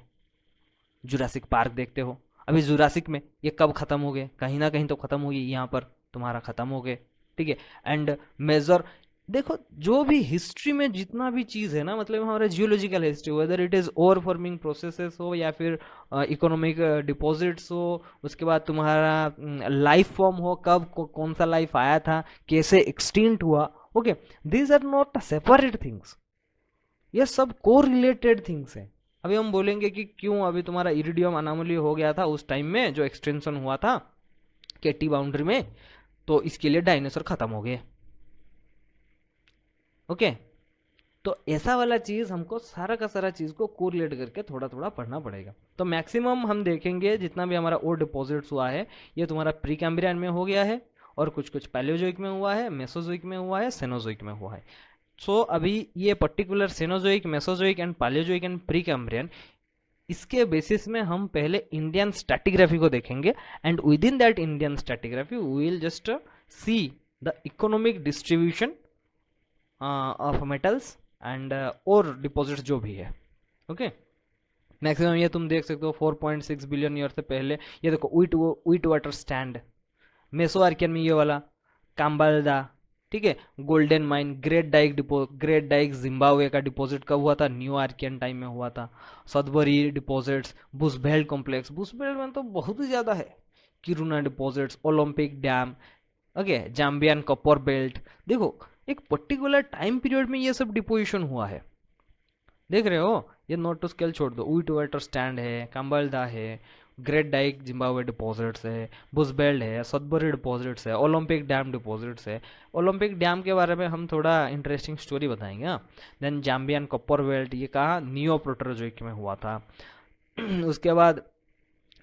जुरासिक पार्क देखते हो, अभी जुरासिक में ये कब खत्म हो गए? कहीं ना कहीं तो खत्म हुई, यहाँ पर तुम्हारा खत्म हो गए। ठीक है, एंड मेजर देखो जो भी हिस्ट्री में जितना भी चीज है ना, मतलब हमारा geological history, whether it is over forming processes हो या फिर इकोनॉमिक डिपॉजिट्स हो, उसके बाद तुम्हारा लाइफ फॉर्म हो, कब कौन सा लाइफ आया था, कैसे एक्सटिंक्ट हुआ, okay, these are not separate things, ये सब को रिलेटेड थिंग्स है। अभी हम बोलेंगे कि क्यों अभी तुम्हारा इरिडियम अनामली हो गया था उस टाइम में, जो एक्सटेंशन हुआ था केटी बाउंड्री में, तो इसके लिए डायनासोर खत्म हो गए। ओके, तो ऐसा वाला चीज हमको सारा का सारा चीज को कोरिलेट करके थोड़ा थोड़ा पढ़ना पड़ेगा। तो मैक्सिमम हम देखेंगे जितना भी हमारा ओर डिपॉजिट्स हुआ है, ये तुम्हारा प्री कैम्ब्रियन में हो गया है, और कुछ कुछ पैलियोजोइक में हुआ है, मेसोजोइक में हुआ है, सेनोजोइक में हुआ है। सो अभी ये particular Cenozoic, Mesozoic and Paleozoic and Precambrian, इसके बेसिस में हम पहले इंडियन स्ट्रैटिग्राफी को देखेंगे, and within that Indian stratigraphy we will just see the economic distribution of metals and ore deposits जो भी है। ओके, मैक्सिमम ये तुम देख सकते हो 4.6 बिलियन ईयर से पहले, ये देखो Witwatersrand, Mesoarchean में ये वाला काम्बालदा, ठीक है, golden mine, Great Dyke Zimbabwe का डिपॉजिट कब हुआ था? न्यू आर्कियन टाइम में हुआ था। सदबरी डिपॉजिट्स, बुशबेल्ट कॉम्प्लेक्स, बुशबेल्ट में तो बहुत ही ज्यादा है, Kiruna deposits, Olympic Dam, okay, Zambian copper belt. देखो एक पर्टिकुलर टाइम पीरियड में ये सब डिपोजिशन हुआ है, देख रहे हो, ये नोट टू स्केल छोड़ दो, वीट वाटर स्टैंड है, काम्बालदा है, ग्रेट डाइक जिम्बाब्वे डिपॉजिट्स है, बुशबेल्ट है, सदबरी डिपॉजिट्स है, ओलंपिक डैम डिपॉजिट्स है। ओलंपिक डैम के बारे में हम थोड़ा इंटरेस्टिंग स्टोरी बताएंगे। देन जाम्बियन कॉपर बेल्ट, ये कहा नियो प्रोटेरोजोइक में हुआ था। उसके बाद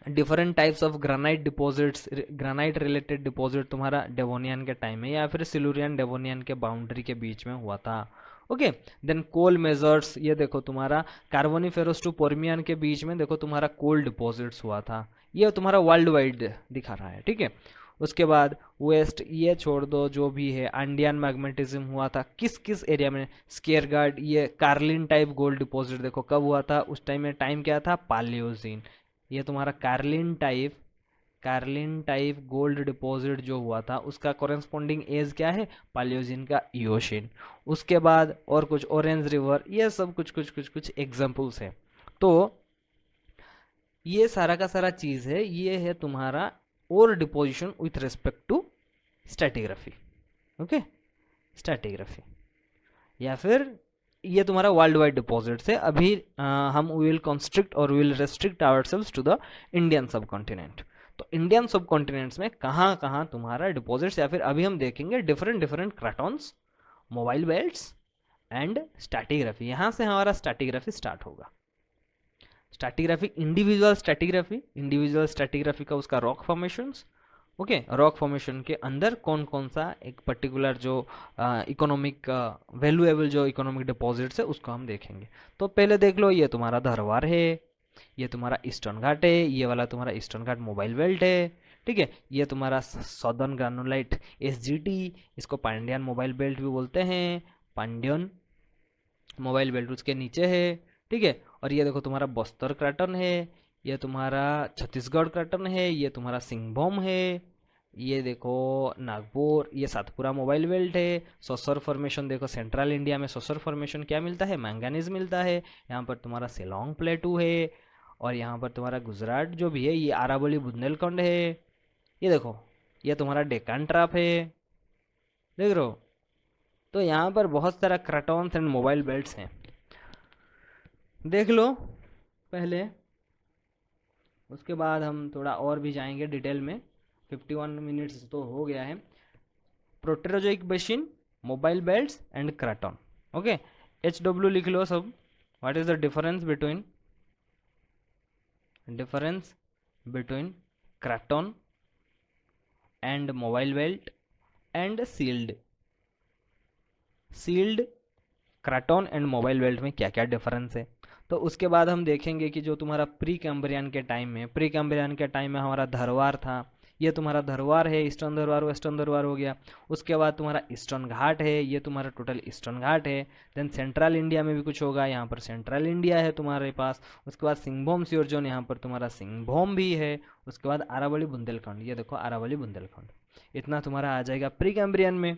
different types of granite deposits, granite related deposit तुम्हारा डेवोनियन के टाइम में या फिर सिलुरियन डेवोनियन के बाउंड्री के बीच में हुआ था। ओके, देन कोल मेजर्स, ये देखो तुम्हारा कार्बोनिफेरस टू पर्मियन के बीच में देखो तुम्हारा कोल डिपॉजिट्स हुआ था, ये तुम्हारा वर्ल्ड वाइड दिखा रहा है। ठीक है, उसके बाद वेस्ट, ये छोड़ दो, जो भी है अंडियन मैग्नेटिज्म हुआ था, किस किस एरिया में, स्केरगार्ड, ये कार्लिन टाइप गोल्ड डिपॉजिट देखो कब हुआ था, उस टाइम में टाइम क्या था, पालियोजीन, ये तुम्हारा Carlin type Carlin type gold deposit जो हुआ था उसका कॉरेस्पॉन्डिंग एज क्या है, पालियोजिन का इयोशिन। उसके बाद और कुछ ऑरेंज रिवर, ये सब कुछ कुछ कुछ कुछ एग्जांपल्स है। तो ये सारा का सारा चीज है, ये है तुम्हारा ore deposition with respect to stratigraphy. Okay, stratigraphy या फिर ये तुम्हारा वर्ल्ड वाइड डिपॉजिट है। अभी हम विल कॉन्स्ट्रिक्ट और will restrict ourselves to the Indian subcontinent. तो इंडियन सब कॉन्टिनेंट्स में कहाँ कहाँ तुम्हारा डिपॉजिट्स, या फिर अभी हम देखेंगे different different cratons, mobile belts and stratigraphy. यहाँ से हमारा स्ट्रैटिग्राफी स्टार्ट होगा। स्ट्रैटिग्राफी, इंडिविजुअल स्ट्रैटिग्राफी का उसका rock formations. Okay, rock formation के अंदर कौन कौन सा एक पर्टिकुलर जो इकोनॉमिक वैल्यूएबल जो इकोनॉमिक डिपॉजिट्स है उसको हम देखेंगे। तो पहले देख लो, ये तुम्हारा धरवार है, ये तुम्हारा ईस्टर्न घाट है, ये वाला तुम्हारा ईस्टर्न घाट मोबाइल बेल्ट है। ठीक है, ये तुम्हारा सदर्न ग्रानुलाइट एसजीटी, इसको पांडियन मोबाइल बेल्ट भी बोलते हैं, पांडियन मोबाइल बेल्ट उसके नीचे है। ठीक है, और ये देखो तुम्हारा बस्तर क्रैटन है, ये तुम्हारा छत्तीसगढ़ क्रैटन है, ये तुम्हारा सिंहभूम है, ये देखो नागपुर, ये सातपुरा मोबाइल बेल्ट है। सौसर फॉर्मेशन देखो, सेंट्रल इंडिया में सौसर फॉर्मेशन क्या मिलता है, मैंगनीज मिलता है। यहाँ पर तुम्हारा सेलोंग प्लेटू है, और यहाँ पर तुम्हारा गुजरात जो भी है ये अरावली बुंदेलखंड है। ये देखो, ये तुम्हारा डेक्कन ट्राप है, देख रहे हो। तो यहाँ पर बहुत सारा क्रैटॉन्स एंड मोबाइल बेल्ट्स हैं, देख लो पहले। उसके बाद हम थोड़ा और भी जाएंगे डिटेल में। 51 मिनट्स तो हो गया है। Proterozoic basin, mobile belts and craton. Okay, HW लिख लो सब। What is the difference between craton and mobile belt and shield craton and mobile belt में क्या क्या डिफरेंस है। तो उसके बाद हम देखेंगे कि जो तुम्हारा प्री कैम्ब्रियन के टाइम में हमारा धरवार था, ये तुम्हारा धरवार है, ईस्टर्न धरवार वेस्टर्न धरवार हो गया। उसके बाद तुम्हारा ईस्टर्न घाट है, ये तुम्हारा टोटल ईस्टर्न घाट है। देन सेंट्रल इंडिया में भी कुछ होगा, यहाँ पर सेंट्रल इंडिया है तुम्हारे पास। उसके बाद सिंहभूम सियोर जोन, यहाँ पर तुम्हारा सिंहभूम भी है। उसके बाद अरावली बुंदेलखंड, ये देखो अरावली बुंदेलखंड। इतना तुम्हारा आ जाएगा प्री कैम्ब्रियन में।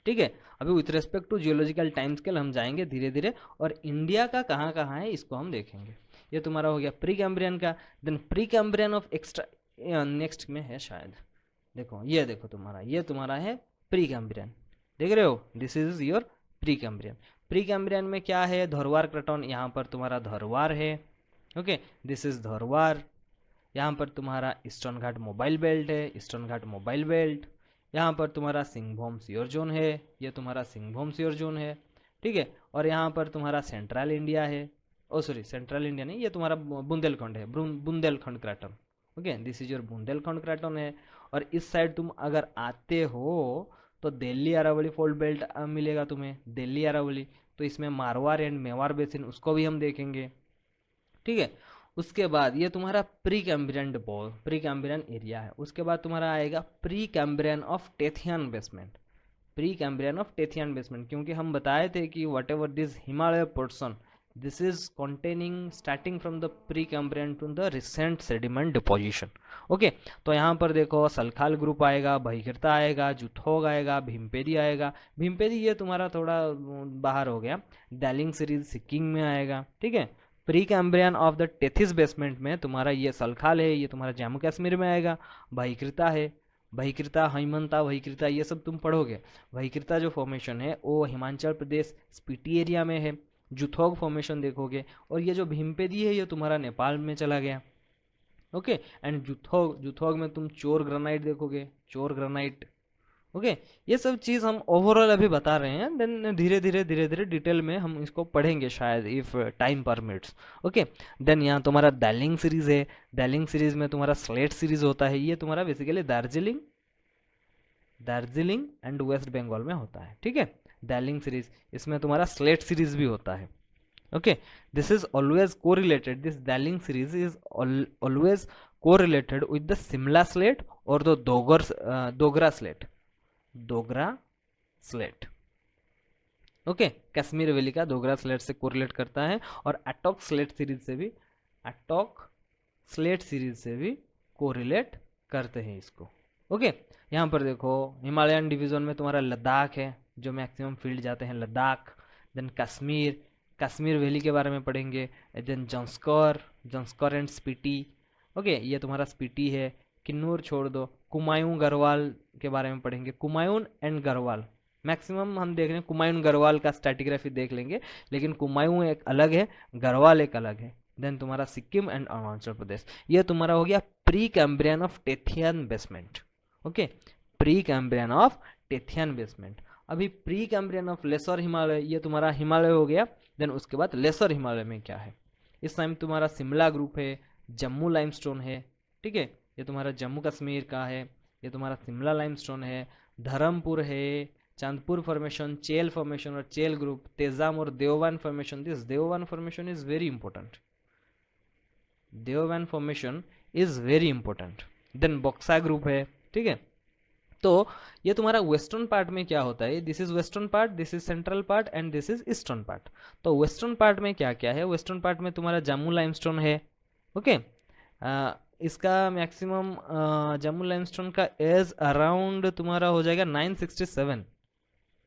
ठीक है, अभी with respect to geological time scale हम जाएंगे धीरे धीरे, और इंडिया का कहाँ कहाँ है इसको हम देखेंगे। ये तुम्हारा हो गया प्री कैम्ब्रियन का। Then Precambrian of extra next में है शायद, देखो ये देखो तुम्हारा, ये तुम्हारा है प्री कैम्ब्रियन, देख रहे हो, this is your pre Cambrian. Pre Cambrian में क्या है, धरवार क्रैटॉन, यहाँ पर तुम्हारा धरवार है। Okay, this is Dharwar. यहाँ पर तुम्हारा ईस्टर्न घाट मोबाइल बेल्ट है, ईस्टर्न घाट मोबाइल बेल्ट। यहाँ पर तुम्हारा सिंहभूम सियोर जोन है, ये तुम्हारा सिंहभूम सियोर जोन है। ठीक है, और यहाँ पर तुम्हारा सेंट्रल इंडिया है, ओ सॉरी सेंट्रल इंडिया नहीं, ये तुम्हारा बुंदेलखंड है, Bundelkhand craton. Okay, this is your Bundelkhand craton है। और इस साइड तुम अगर आते हो तो दिल्ली अरावली फोल्ड बेल्ट मिलेगा तुम्हें, दिल्ली अरावली। तो इसमें मारवाड़ एंड मेवाड़ बेसिन, उसको भी हम देखेंगे। ठीक है, उसके बाद ये तुम्हारा Precambrian deposit, Precambrian area है। उसके बाद तुम्हारा आएगा Precambrian of Tethyan basement, Precambrian of Tethyan basement, क्योंकि हम बताए थे कि whatever this Himalaya portion, this is containing starting from the Precambrian to the recent sediment deposition. Okay, तो यहाँ पर देखो सलखाल ग्रुप आएगा, बहिकिरता आएगा, जुथोग आएगा, भीमपेरी आएगा। भीमपेरी ये तुम्हारा थोड़ा बाहर हो गया। दैलिंग सीरीज सिक्किम में आएगा। ठीक है, pre Cambrian of the Tethys basement में तुम्हारा ये सलखाल है, ये तुम्हारा जम्मू कश्मीर में आएगा। बहिकृता है, बहिकृता, हैमंता, बहिकृता, ये सब तुम पढ़ोगे। बहिकृता जो फॉर्मेशन है वो हिमाचल प्रदेश स्पीटी एरिया में है। जुथोग फॉर्मेशन देखोगे, और ये जो भीमपेदी है ये तुम्हारा नेपाल में चला गया। ओके, एंड जुथोग में तुम चोर ग्रेनाइट देखोगे, चोर ग्रेनाइट। ओके, ये सब चीज़ हम ओवरऑल अभी बता रहे हैं, देन धीरे धीरे डिटेल में हम इसको पढ़ेंगे शायद, if time permits. Okay, then यहाँ तुम्हारा दार्जिलिंग सीरीज है। दार्जिलिंग सीरीज में तुम्हारा स्लेट सीरीज होता है, ये तुम्हारा बेसिकली दार्जिलिंग एंड वेस्ट बंगाल में होता है। ठीक है, दार्जिलिंग सीरीज, इसमें तुम्हारा स्लेट सीरीज भी होता है। Okay, this is always correlated, this Darjeeling series is always correlated with the Shimla slate और the Dogra slate. Okay, Kashmir valley का दोगरा स्लेट से कोरिलेट करता है, और एटॉक स्लेट सीरीज से भी कोरिलेट करते हैं इसको। ओके, यहाँ पर देखो हिमालयन डिवीजन में तुम्हारा लद्दाख है, जो मैक्सिमम फील्ड जाते हैं लद्दाख। देन कश्मीर, कश्मीर वैली के बारे में पढ़ेंगे। Then Zanskar and Spiti. Okay, ये तुम्हारा स्पीटी है। किन्नौर छोड़ दो, कुमायूं गढ़वाल के बारे में पढ़ेंगे। कुमायूं एंड गढ़वाल मैक्सिमम हम देख रहे हैं, कुमायूं गढ़वाल का स्ट्रैटिग्राफी देख लेंगे, लेकिन कुमायूं एक अलग है, गढ़वाल एक अलग है। देन तुम्हारा सिक्किम एंड अरुणाचल प्रदेश, ये तुम्हारा हो गया Precambrian of Tethyan basement. Okay, Precambrian of Tethyan basement. अभी Precambrian of Lesser Himalaya, ये तुम्हारा हिमालय हो गया। देन उसके बाद लेसर हिमालय में क्या है, इस टाइम तुम्हारा शिमला ग्रुप है, जम्मू लाइमस्टोन है। ठीक है, ये तुम्हारा जम्मू कश्मीर का है, ये तुम्हारा शिमला लाइमस्टोन है, धर्मपुर है, चांदपुर फॉर्मेशन, चेल फॉर्मेशन और चेल ग्रुप, तेजाम और Deoban formation. This Deoban formation is very important, Deoban formation is very important. Then Buxa group है। ठीक है, तो ये तुम्हारा वेस्टर्न पार्ट में क्या होता है, this is western part, this is central part and this is eastern part. तो वेस्टर्न पार्ट में क्या क्या है, वेस्टर्न पार्ट में तुम्हारा जम्मू लाइमस्टोन है। ओके, इसका मैक्सिमम जम्मू लाइमस्टोन का एज अराउंड तुम्हारा हो जाएगा 967,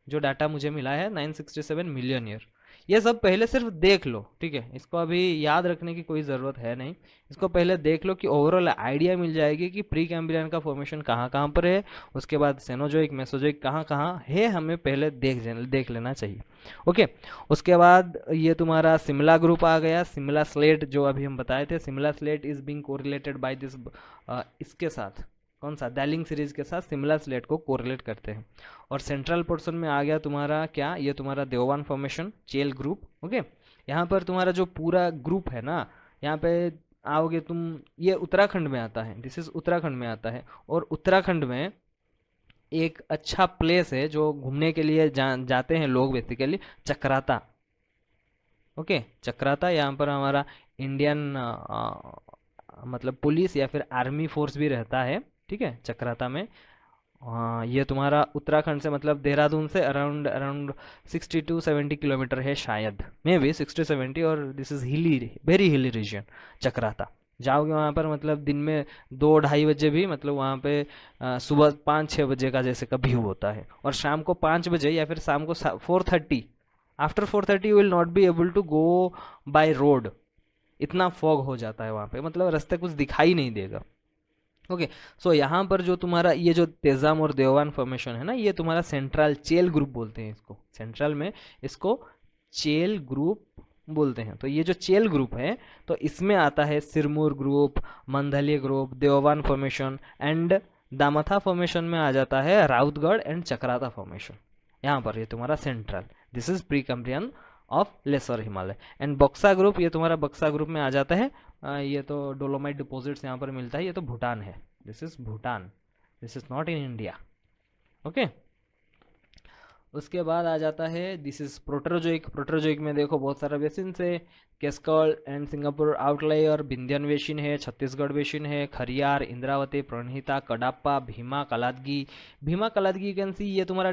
जो डाटा मुझे मिला है 967 मिलियन ईयर। ये सब पहले सिर्फ देख लो, ठीक है, इसको अभी याद रखने की कोई ज़रूरत है नहीं, इसको पहले देख लो कि ओवरऑल आइडिया मिल जाएगी कि प्री कैम्ब्रियन का फॉर्मेशन कहाँ कहाँ पर है, उसके बाद सेनोजोइक मेसोजोइक कहाँ कहाँ है, हमें पहले देख लेना चाहिए। ओके, उसके बाद ये तुम्हारा शिमला ग्रुप आ गया, शिमला स्लेट जो अभी हम बताए थे, Shimla slate is being correlated by this, इसके साथ कौन सा, दैलिंग सीरीज के साथ शिमला स्लेट को कोरिलेट करते हैं। और सेंट्रल पोर्शन में आ गया तुम्हारा क्या, ये तुम्हारा देववान फॉर्मेशन, चेल ग्रुप। ओके, यहाँ पर तुम्हारा जो पूरा ग्रुप है ना, यहाँ पे आओगे तुम, ये उत्तराखंड में आता है, दिस इज उत्तराखंड में आता है। और उत्तराखंड में एक अच्छा प्लेस है जो घूमने के लिए जाते हैं लोग बेसिकली, चक्राता। ओके, चक्राता, यहाँ पर हमारा इंडियन मतलब पुलिस या फिर आर्मी फोर्स भी रहता है। ठीक है, चक्राता में। ये तुम्हारा उत्तराखंड से मतलब देहरादून से अराउंड अराउंड 60 to 70 किलोमीटर है शायद, मे बी 60-70। और दिस इज हिली, वेरी हिली रीजन चक्राता। जाओगे वहाँ पर मतलब दिन में 2-2:30 बजे भी, मतलब वहाँ पे सुबह 5-6 बजे का जैसे का व्यू होता है, और शाम को 5 बजे या फिर शाम को 4:30, after 4:30 you will not be able to go by road, इतना फॉग हो जाता है वहाँ पे, मतलब रास्ते कुछ दिखाई नहीं देगा। ओके, सो यहाँ पर जो तुम्हारा ये जो तेजाम और देववान फॉर्मेशन है ना, ये तुम्हारा सेंट्रल चेल ग्रुप बोलते हैं इसको, सेंट्रल में इसको चेल ग्रुप बोलते हैं। तो ये जो चेल ग्रुप है, तो इसमें आता है सिरमौर ग्रुप, मंडलीय group, Devavan formation and दामथा formation में आ जाता है राउतगढ़ एंड चक्राता फॉर्मेशन। यहाँ पर ये तुम्हारा central, this is Precambrian of Lesser Himalaya. And Buxa group, ये तुम्हारा बक्सा ग्रुप में आ जाता है, ये तो डोलोमाइट डिपॉजिट्स यहाँ पर मिलता है, ये तो भूटान है, this is Bhutan, this is not in India. Okay, उसके बाद आ जाता है दिस इज प्रोटेरोजोइक। प्रोटेरोजोइक में देखो बहुत सारा बेसिन है, Keskal and Singapur outlier, Vindhyan basin है, छत्तीसगढ़ बेसिन है, खरियार, इंद्रावती, प्रणहिता, कडाप्पा, भीमा, कलादगी। भीमा कलादगी कैन सी, ये तुम्हारा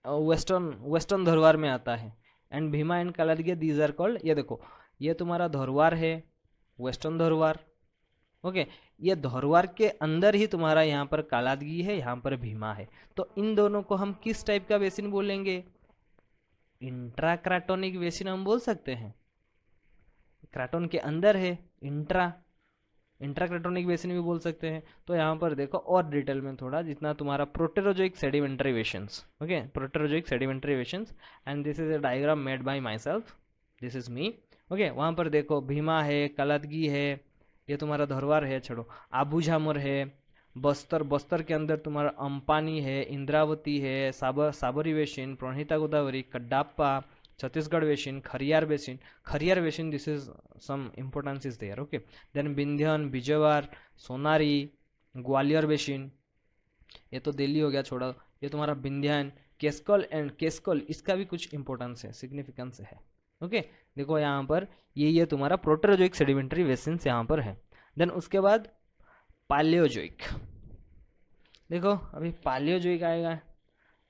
वेस्टर्न धरवार में आता है। And Bhima and Kaladgi these are called, ये देखो ये तुम्हारा धरवार है, वेस्टर्न धरवार। ओके, ये धरवार के अंदर ही तुम्हारा यहाँ पर कालादगी है, यहाँ पर भीमा है। तो इन दोनों को हम किस टाइप का बेसिन बोलेंगे, इंट्राक्राटोनिक बेसिन हम बोल सकते हैं, क्राटोन के अंदर है, इंट्राक्राटोनिक बेसिन भी बोल सकते हैं। तो यहाँ पर देखो और डिटेल में थोड़ा, जितना तुम्हारा Proterozoic sedimentary basins. Okay, Proterozoic sedimentary basins, and this is a diagram made by my self, this is me. Okay, वहाँ पर देखो भीमा है, कलादगी है, ये तुम्हारा धरवार है, छोड़ो, आबू झामर है, बस्तर के अंदर तुम्हारा अम्पानी है, इंद्रावती है, Sabari basin, Pranhita Godavari, Cuddapah, Chhattisgarh basin, Khariar basin, this is some importance is there. Okay, then Vindhyan, Bijawar, Sonrai, Gwalior basin, ये तो दिल्ली हो गया, छोड़ा, ये तुम्हारा विंध्यन, केस्कल, इसका भी कुछ इंपॉर्टेंस है, सिग्निफिकेंस है। ओके, देखो यहाँ पर ये तुम्हारा प्रोटेरोजोइक सेडिमेंट्री बेसिन्स यहाँ पर है। देन उसके बाद पालियोजोइक, देखो अभी पालियोजोइक आएगा।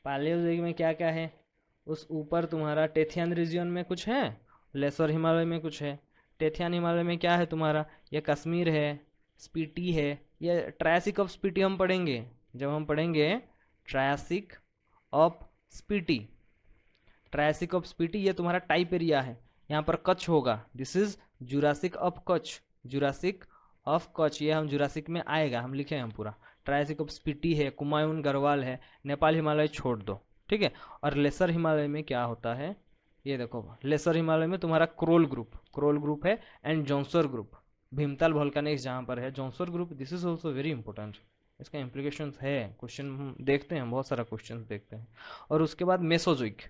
पालियोजोइक में क्या क्या है, उस ऊपर तुम्हारा टेथियन रीजन में कुछ है, लेसर हिमालय में कुछ है। टेथियन हिमालय में क्या है तुम्हारा, ये कश्मीर है, स्पीटी है, ये ट्रायसिक ऑफ स्पीटी हम पढ़ेंगे जब हम पढ़ेंगे Triassic of Spiti. Triassic of Spiti ये तुम्हारा टाइप एरिया है, यहाँ पर कच्छ होगा, this is Jurassic of Kutch, Jurassic of Kutch, ये हम जुरासिक में आएगा, हम लिखे हम पूरा। ट्रायसिक ऑफ स्पीटी है, कुमायून गढ़वाल है, नेपाल हिमालय छोड़ दो, ठीक है। और लेसर हिमालय में क्या होता है, ये देखो लेसर हिमालय में तुम्हारा क्रोल ग्रुप है and Jaunsar group, Bhimtal volcanics जहाँ पर है, Jaunsar group, this is also very important, इसका इम्प्लीकेशंस है, क्वेश्चन हम देखते हैं, बहुत सारा क्वेश्चन देखते हैं। और उसके बाद मेसोजोइक,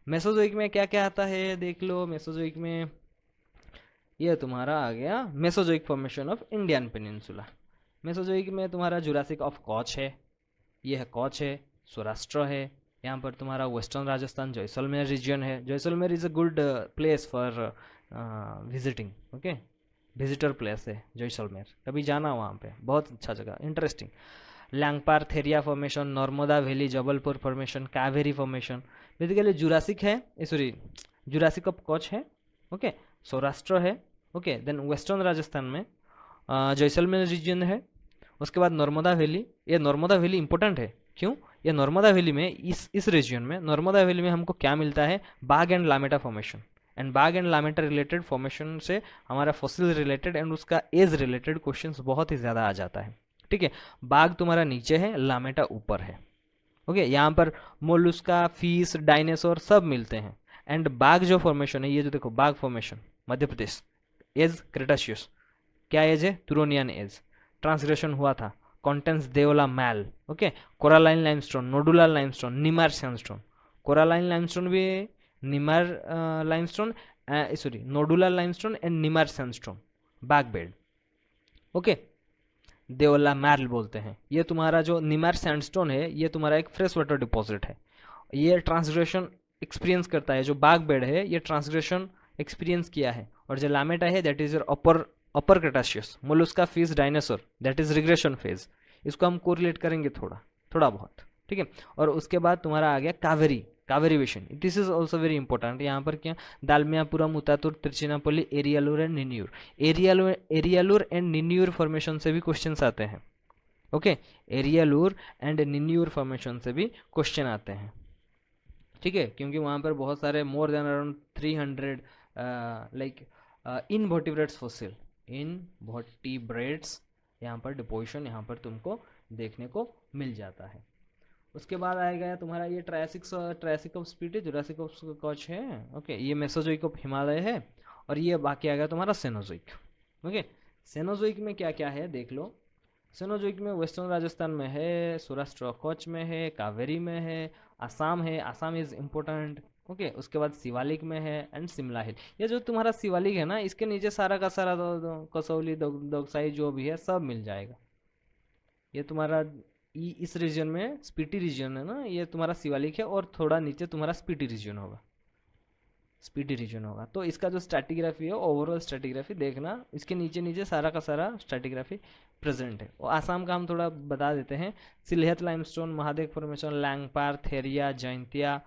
मेसोजोइक में क्या क्या आता है देख लो। मेसोजोइक में ये तुम्हारा आ गया Mesozoic formation of Indian peninsula. Mesozoic में तुम्हारा जुरासिक ऑफ कच्छ है, ये है कच्छ है, सौराष्ट्र है, यहाँ पर तुम्हारा वेस्टर्न राजस्थान जैसलमेर रीजन है। Jaisalmer is a good place for visiting, okay, visitor place है जैसलमेर, कभी जाना वहाँ पे, बहुत अच्छा जगह, interesting. Langpar Therria formation, Narmada valley, Jabalpur formation, Kaveri formation, basically Jurassic है, सॉरी जुरासिक ऑफ कच्छ है, ओके, सौराष्ट्र है, ओके, देन वेस्टर्न राजस्थान में जैसलमेर रीजन है। उसके बाद नर्मदा वैली, ये नर्मदा वैली इंपॉर्टेंट है, क्यों, ये नर्मदा वैली में इस रीजन में, नर्मदा वैली में हमको क्या मिलता है, Bagh and Lameta formation, and Bagh and Lameta related formation से हमारा फॉसिल रिलेटेड एंड उसका एज रिलेटेड क्वेश्चंस बहुत ही ज़्यादा आ जाता है, ठीक है। बाग तुम्हारा नीचे है, लामेटा ऊपर है, ओके, यहाँ पर मोलुस्का, फिश, डायनासोर सब मिलते हैं। एंड बाग जो फॉर्मेशन है, ये जो देखो बाग फॉर्मेशन मध्य प्रदेश, एज क्रेटाशियस, क्या एज है, तुरोनियन एज, ट्रांसग्रेशन हुआ था, contains Deola marl, okay, coralline limestone, nodular limestone, Nimar sandstone, coralline limestone भी, Nimar limestone, sorry nodular limestone and Nimar sandstone, Bagh bed, okay, Deola marl बोलते हैं। ये तुम्हारा जो निमार सैंडस्टोन है, ये तुम्हारा एक फ्रेश वाटर डिपॉजिट है, ये ट्रांसग्रेशन एक्सपीरियंस करता है, जो बाग बेड है ये ट्रांसग्रेशन एक्सपीरियंस किया है। और जो लामेटा है that is upper Cretaceous, mollusca, fish, dinosaur, that is regression phase, इसको हम कोरिलेट करेंगे थोड़ा बहुत, ठीक है। और उसके बाद तुम्हारा आ गया Kaveri basin, this is also very important. यहाँ पर क्या, दालमियापुरम, मुतातुर, तिरुचिनापल्ली, एरियालूर एंड निन्यूर, एरियालूर एंड निन्यूर फॉर्मेशन से भी क्वेश्चंस आते हैं, ओके, एरियालूर एंड निन्यूर फॉर्मेशन से भी क्वेश्चन आते हैं, ठीक है, क्योंकि वहाँ पर बहुत सारे more than around 300 like invertebrates fossil, invertebrates यहाँ पर डिपोजिशन यहाँ पर तुमको देखने को मिल जाता है। उसके बाद आएगा तुम्हारा ये Triassic of Spiti, Jurassic of Kutch है, ओके, ये मेसोजोइक ऑफ हिमालय है, और ये बाकी आ गया तुम्हारा सेनोजोइक, ओके। सेनोजोइक में क्या क्या है देख लो। सेनोजोइक में वेस्टर्न राजस्थान में है, सौराष्ट्र कच्छ में है, कावेरी में है, आसाम है, आसाम इज इम्पोर्टेंट, ओके। उसके बाद शिवालिक में है एंड शिमला हिल। ये जो तुम्हारा शिवालिक है ना, इसके नीचे सारा का सारा कसौली, दगसाई जो भी है सब मिल जाएगा। ये तुम्हारा इस रीजन में स्पीटी रीजन है ना, ये तुम्हारा शिवालिक है, और थोड़ा नीचे तुम्हारा स्पीटी रीजन होगा, तो इसका जो स्ट्रैटिग्राफी है, ओवरऑल स्ट्रैटिग्राफी देखना, इसके नीचे नीचे सारा का सारा स्ट्रैटिग्राफी प्रेजेंट है। और आसाम का हम थोड़ा बता देते हैं, Sylhet limestone, Mahadev formation, Langpar, Therria, Jaintia,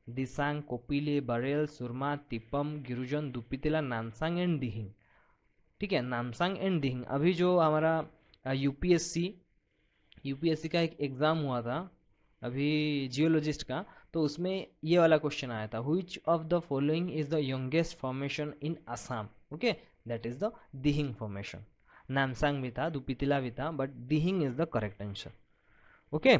Disang, Kopili, Barail, Surma, Tipam, Girujan, Dupitila, Namsang and Dihing, ठीक है, नामसांग एंड दिहिंग। अभी जो हमारा यूपीएससी का एक एग्ज़ाम हुआ था अभी जियोलॉजिस्ट का, तो उसमें ये वाला क्वेश्चन आया था, which of the following is the youngest formation in Assam, okay, that is the Dihing formation. Namsang भी था, दुपीतिला भी था, but Dihing is the correct answer, okay.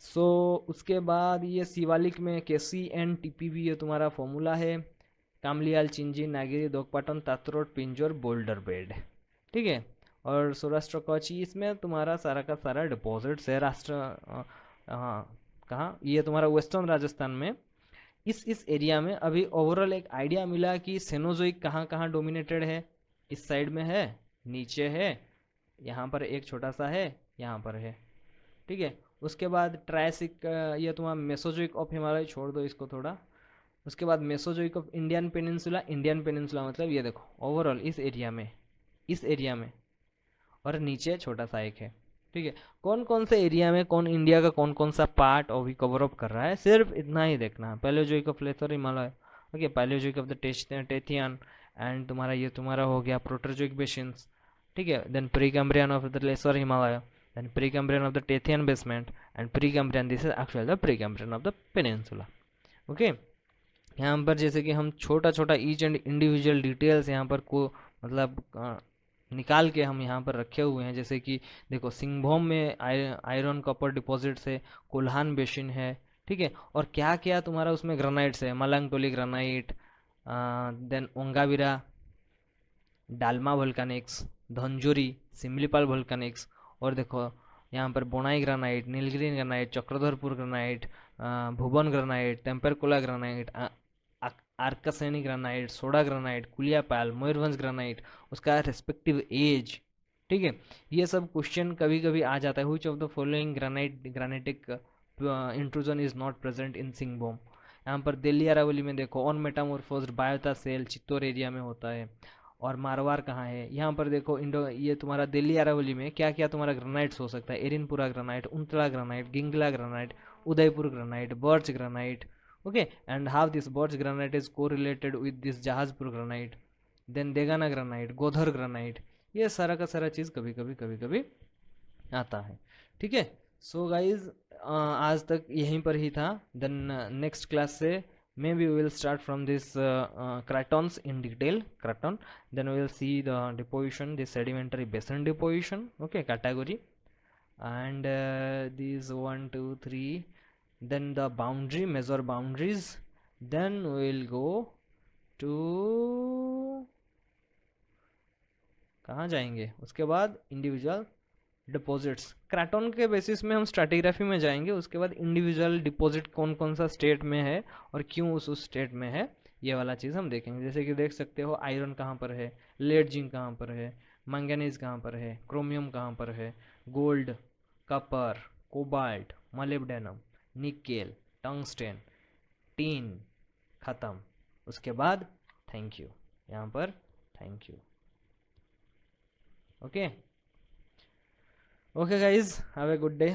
So उसके बाद ये शिवालिक में केसी एंड टीपी भी ये तुम्हारा फॉर्मूला है, कामलियाल, चिंजी, नागिरी, दोगपाटन, तातरोड, पिंजोर, बोल्डर बेड, ठीक है। और सौराष्ट्र कच्छ, इसमें तुम्हारा सारा का सारा डिपॉजिट्स है, हाँ कहाँ, ये तुम्हारा वेस्टर्न राजस्थान में, इस एरिया में। अभी ओवरऑल एक आइडिया मिला कि सेनोजोइक कहाँ कहाँ डोमिनेटेड है, इस साइड में है, नीचे है, यहाँ पर एक छोटा सा है, यहाँ पर है, ठीक है। उसके बाद ट्रायसिक, ये तुम्हारा मेसोजोइक ऑफ हिमालय छोड़ दो इसको थोड़ा। उसके बाद मेसोजोइक ऑफ इंडियन पेनिनसुला मतलब ये देखो ओवरऑल इस एरिया में, और नीचे छोटा सा एक है, ठीक है। कौन कौन से एरिया में कौन इंडिया का कौन कौन सा पार्ट अभी कवर अप कर रहा है, सिर्फ इतना ही देखना है। Palaeozoic of Lesser Himalaya, okay, Palaeozoic of the Tethyan, and तुम्हारा ये तुम्हारा हो गया प्रोटरजोइक बेसिन्स, ठीक है। Then Precambrian of the Lesser Himalaya, then Precambrian of the Tethyan basement, and Precambrian, this is actually the Precambrian of the peninsula. Okay, यहाँ पर जैसे कि हम छोटा छोटा ईच एंड इंडिविजुअल डिटेल्स यहाँ पर को मतलब निकाल के हम यहाँ पर रखे हुए हैं। जैसे कि देखो सिंगभूम में आयरन कॉपर डिपॉजिट्स है, कोल्हान बेसिन है, ठीक है, और क्या क्या तुम्हारा उसमें ग्रेनाइट्स है, Malangtoli granite, then Ongarbira, Dalma volcanics, Dhanjori, Simlipal volcanics, और देखो यहाँ पर Bonai granite, Nilgiri granite, Chakradharpur granite, Bhuban granite, Tamperkola granite, Arkasani granite, soda granite, Kuliapal, Mayurbhanj granite, उसका रेस्पेक्टिव एज, ठीक है। ये सब क्वेश्चन कभी कभी आ जाता है। Which of the following granitic intrusion is not present in Singhbhum. यहाँ पर दिल्ली अरावली में देखो ऑन मेटामोरफोस्ड बायोता सेल चित्तौड़ एरिया में होता है। और मारवाड़ कहाँ है, यहाँ पर देखो इंडो, ये तुम्हारा दिल्ली अरावली में क्या क्या तुम्हारा ग्रेनाइट्स हो सकता है, Erinpura granite, Untala granite, Gingla granite, Udaipur granite, Berach granite, okay, and how this birch granite is correlated with this Jahazpur granite, then Degana granite, Godhra granite, ये सारा का सारा चीज़ कभी कभी आता है, ठीक है। सो गाइज आज तक यहीं पर ही था। देन नेक्स्ट क्लास से maybe we will start from this cratons in detail, craton, then we will see the deposition, this sedimentary basin deposition, okay, category, and these 1 2 3, then the boundary, measure boundaries, then we will go to कहाँ जाएंगे उसके बाद, individual deposits. क्रैटन के basis में हम stratigraphy में जाएंगे, उसके बाद इंडिविजुअल डिपॉजिट कौन कौन सा स्टेट में है और क्यों उस स्टेट में है, ये वाला चीज़ हम देखेंगे। जैसे कि देख सकते हो आयरन कहाँ पर है, लेड जिंक कहाँ पर है, मैंगनीज कहाँ पर है, क्रोमियम कहाँ पर है, gold, copper, cobalt, molybdenum, nickel, टंगस्टेन, tin, ख़त्म। उसके बाद थैंक यू, यहाँ पर thank you. Okay, okay guys, have a good day.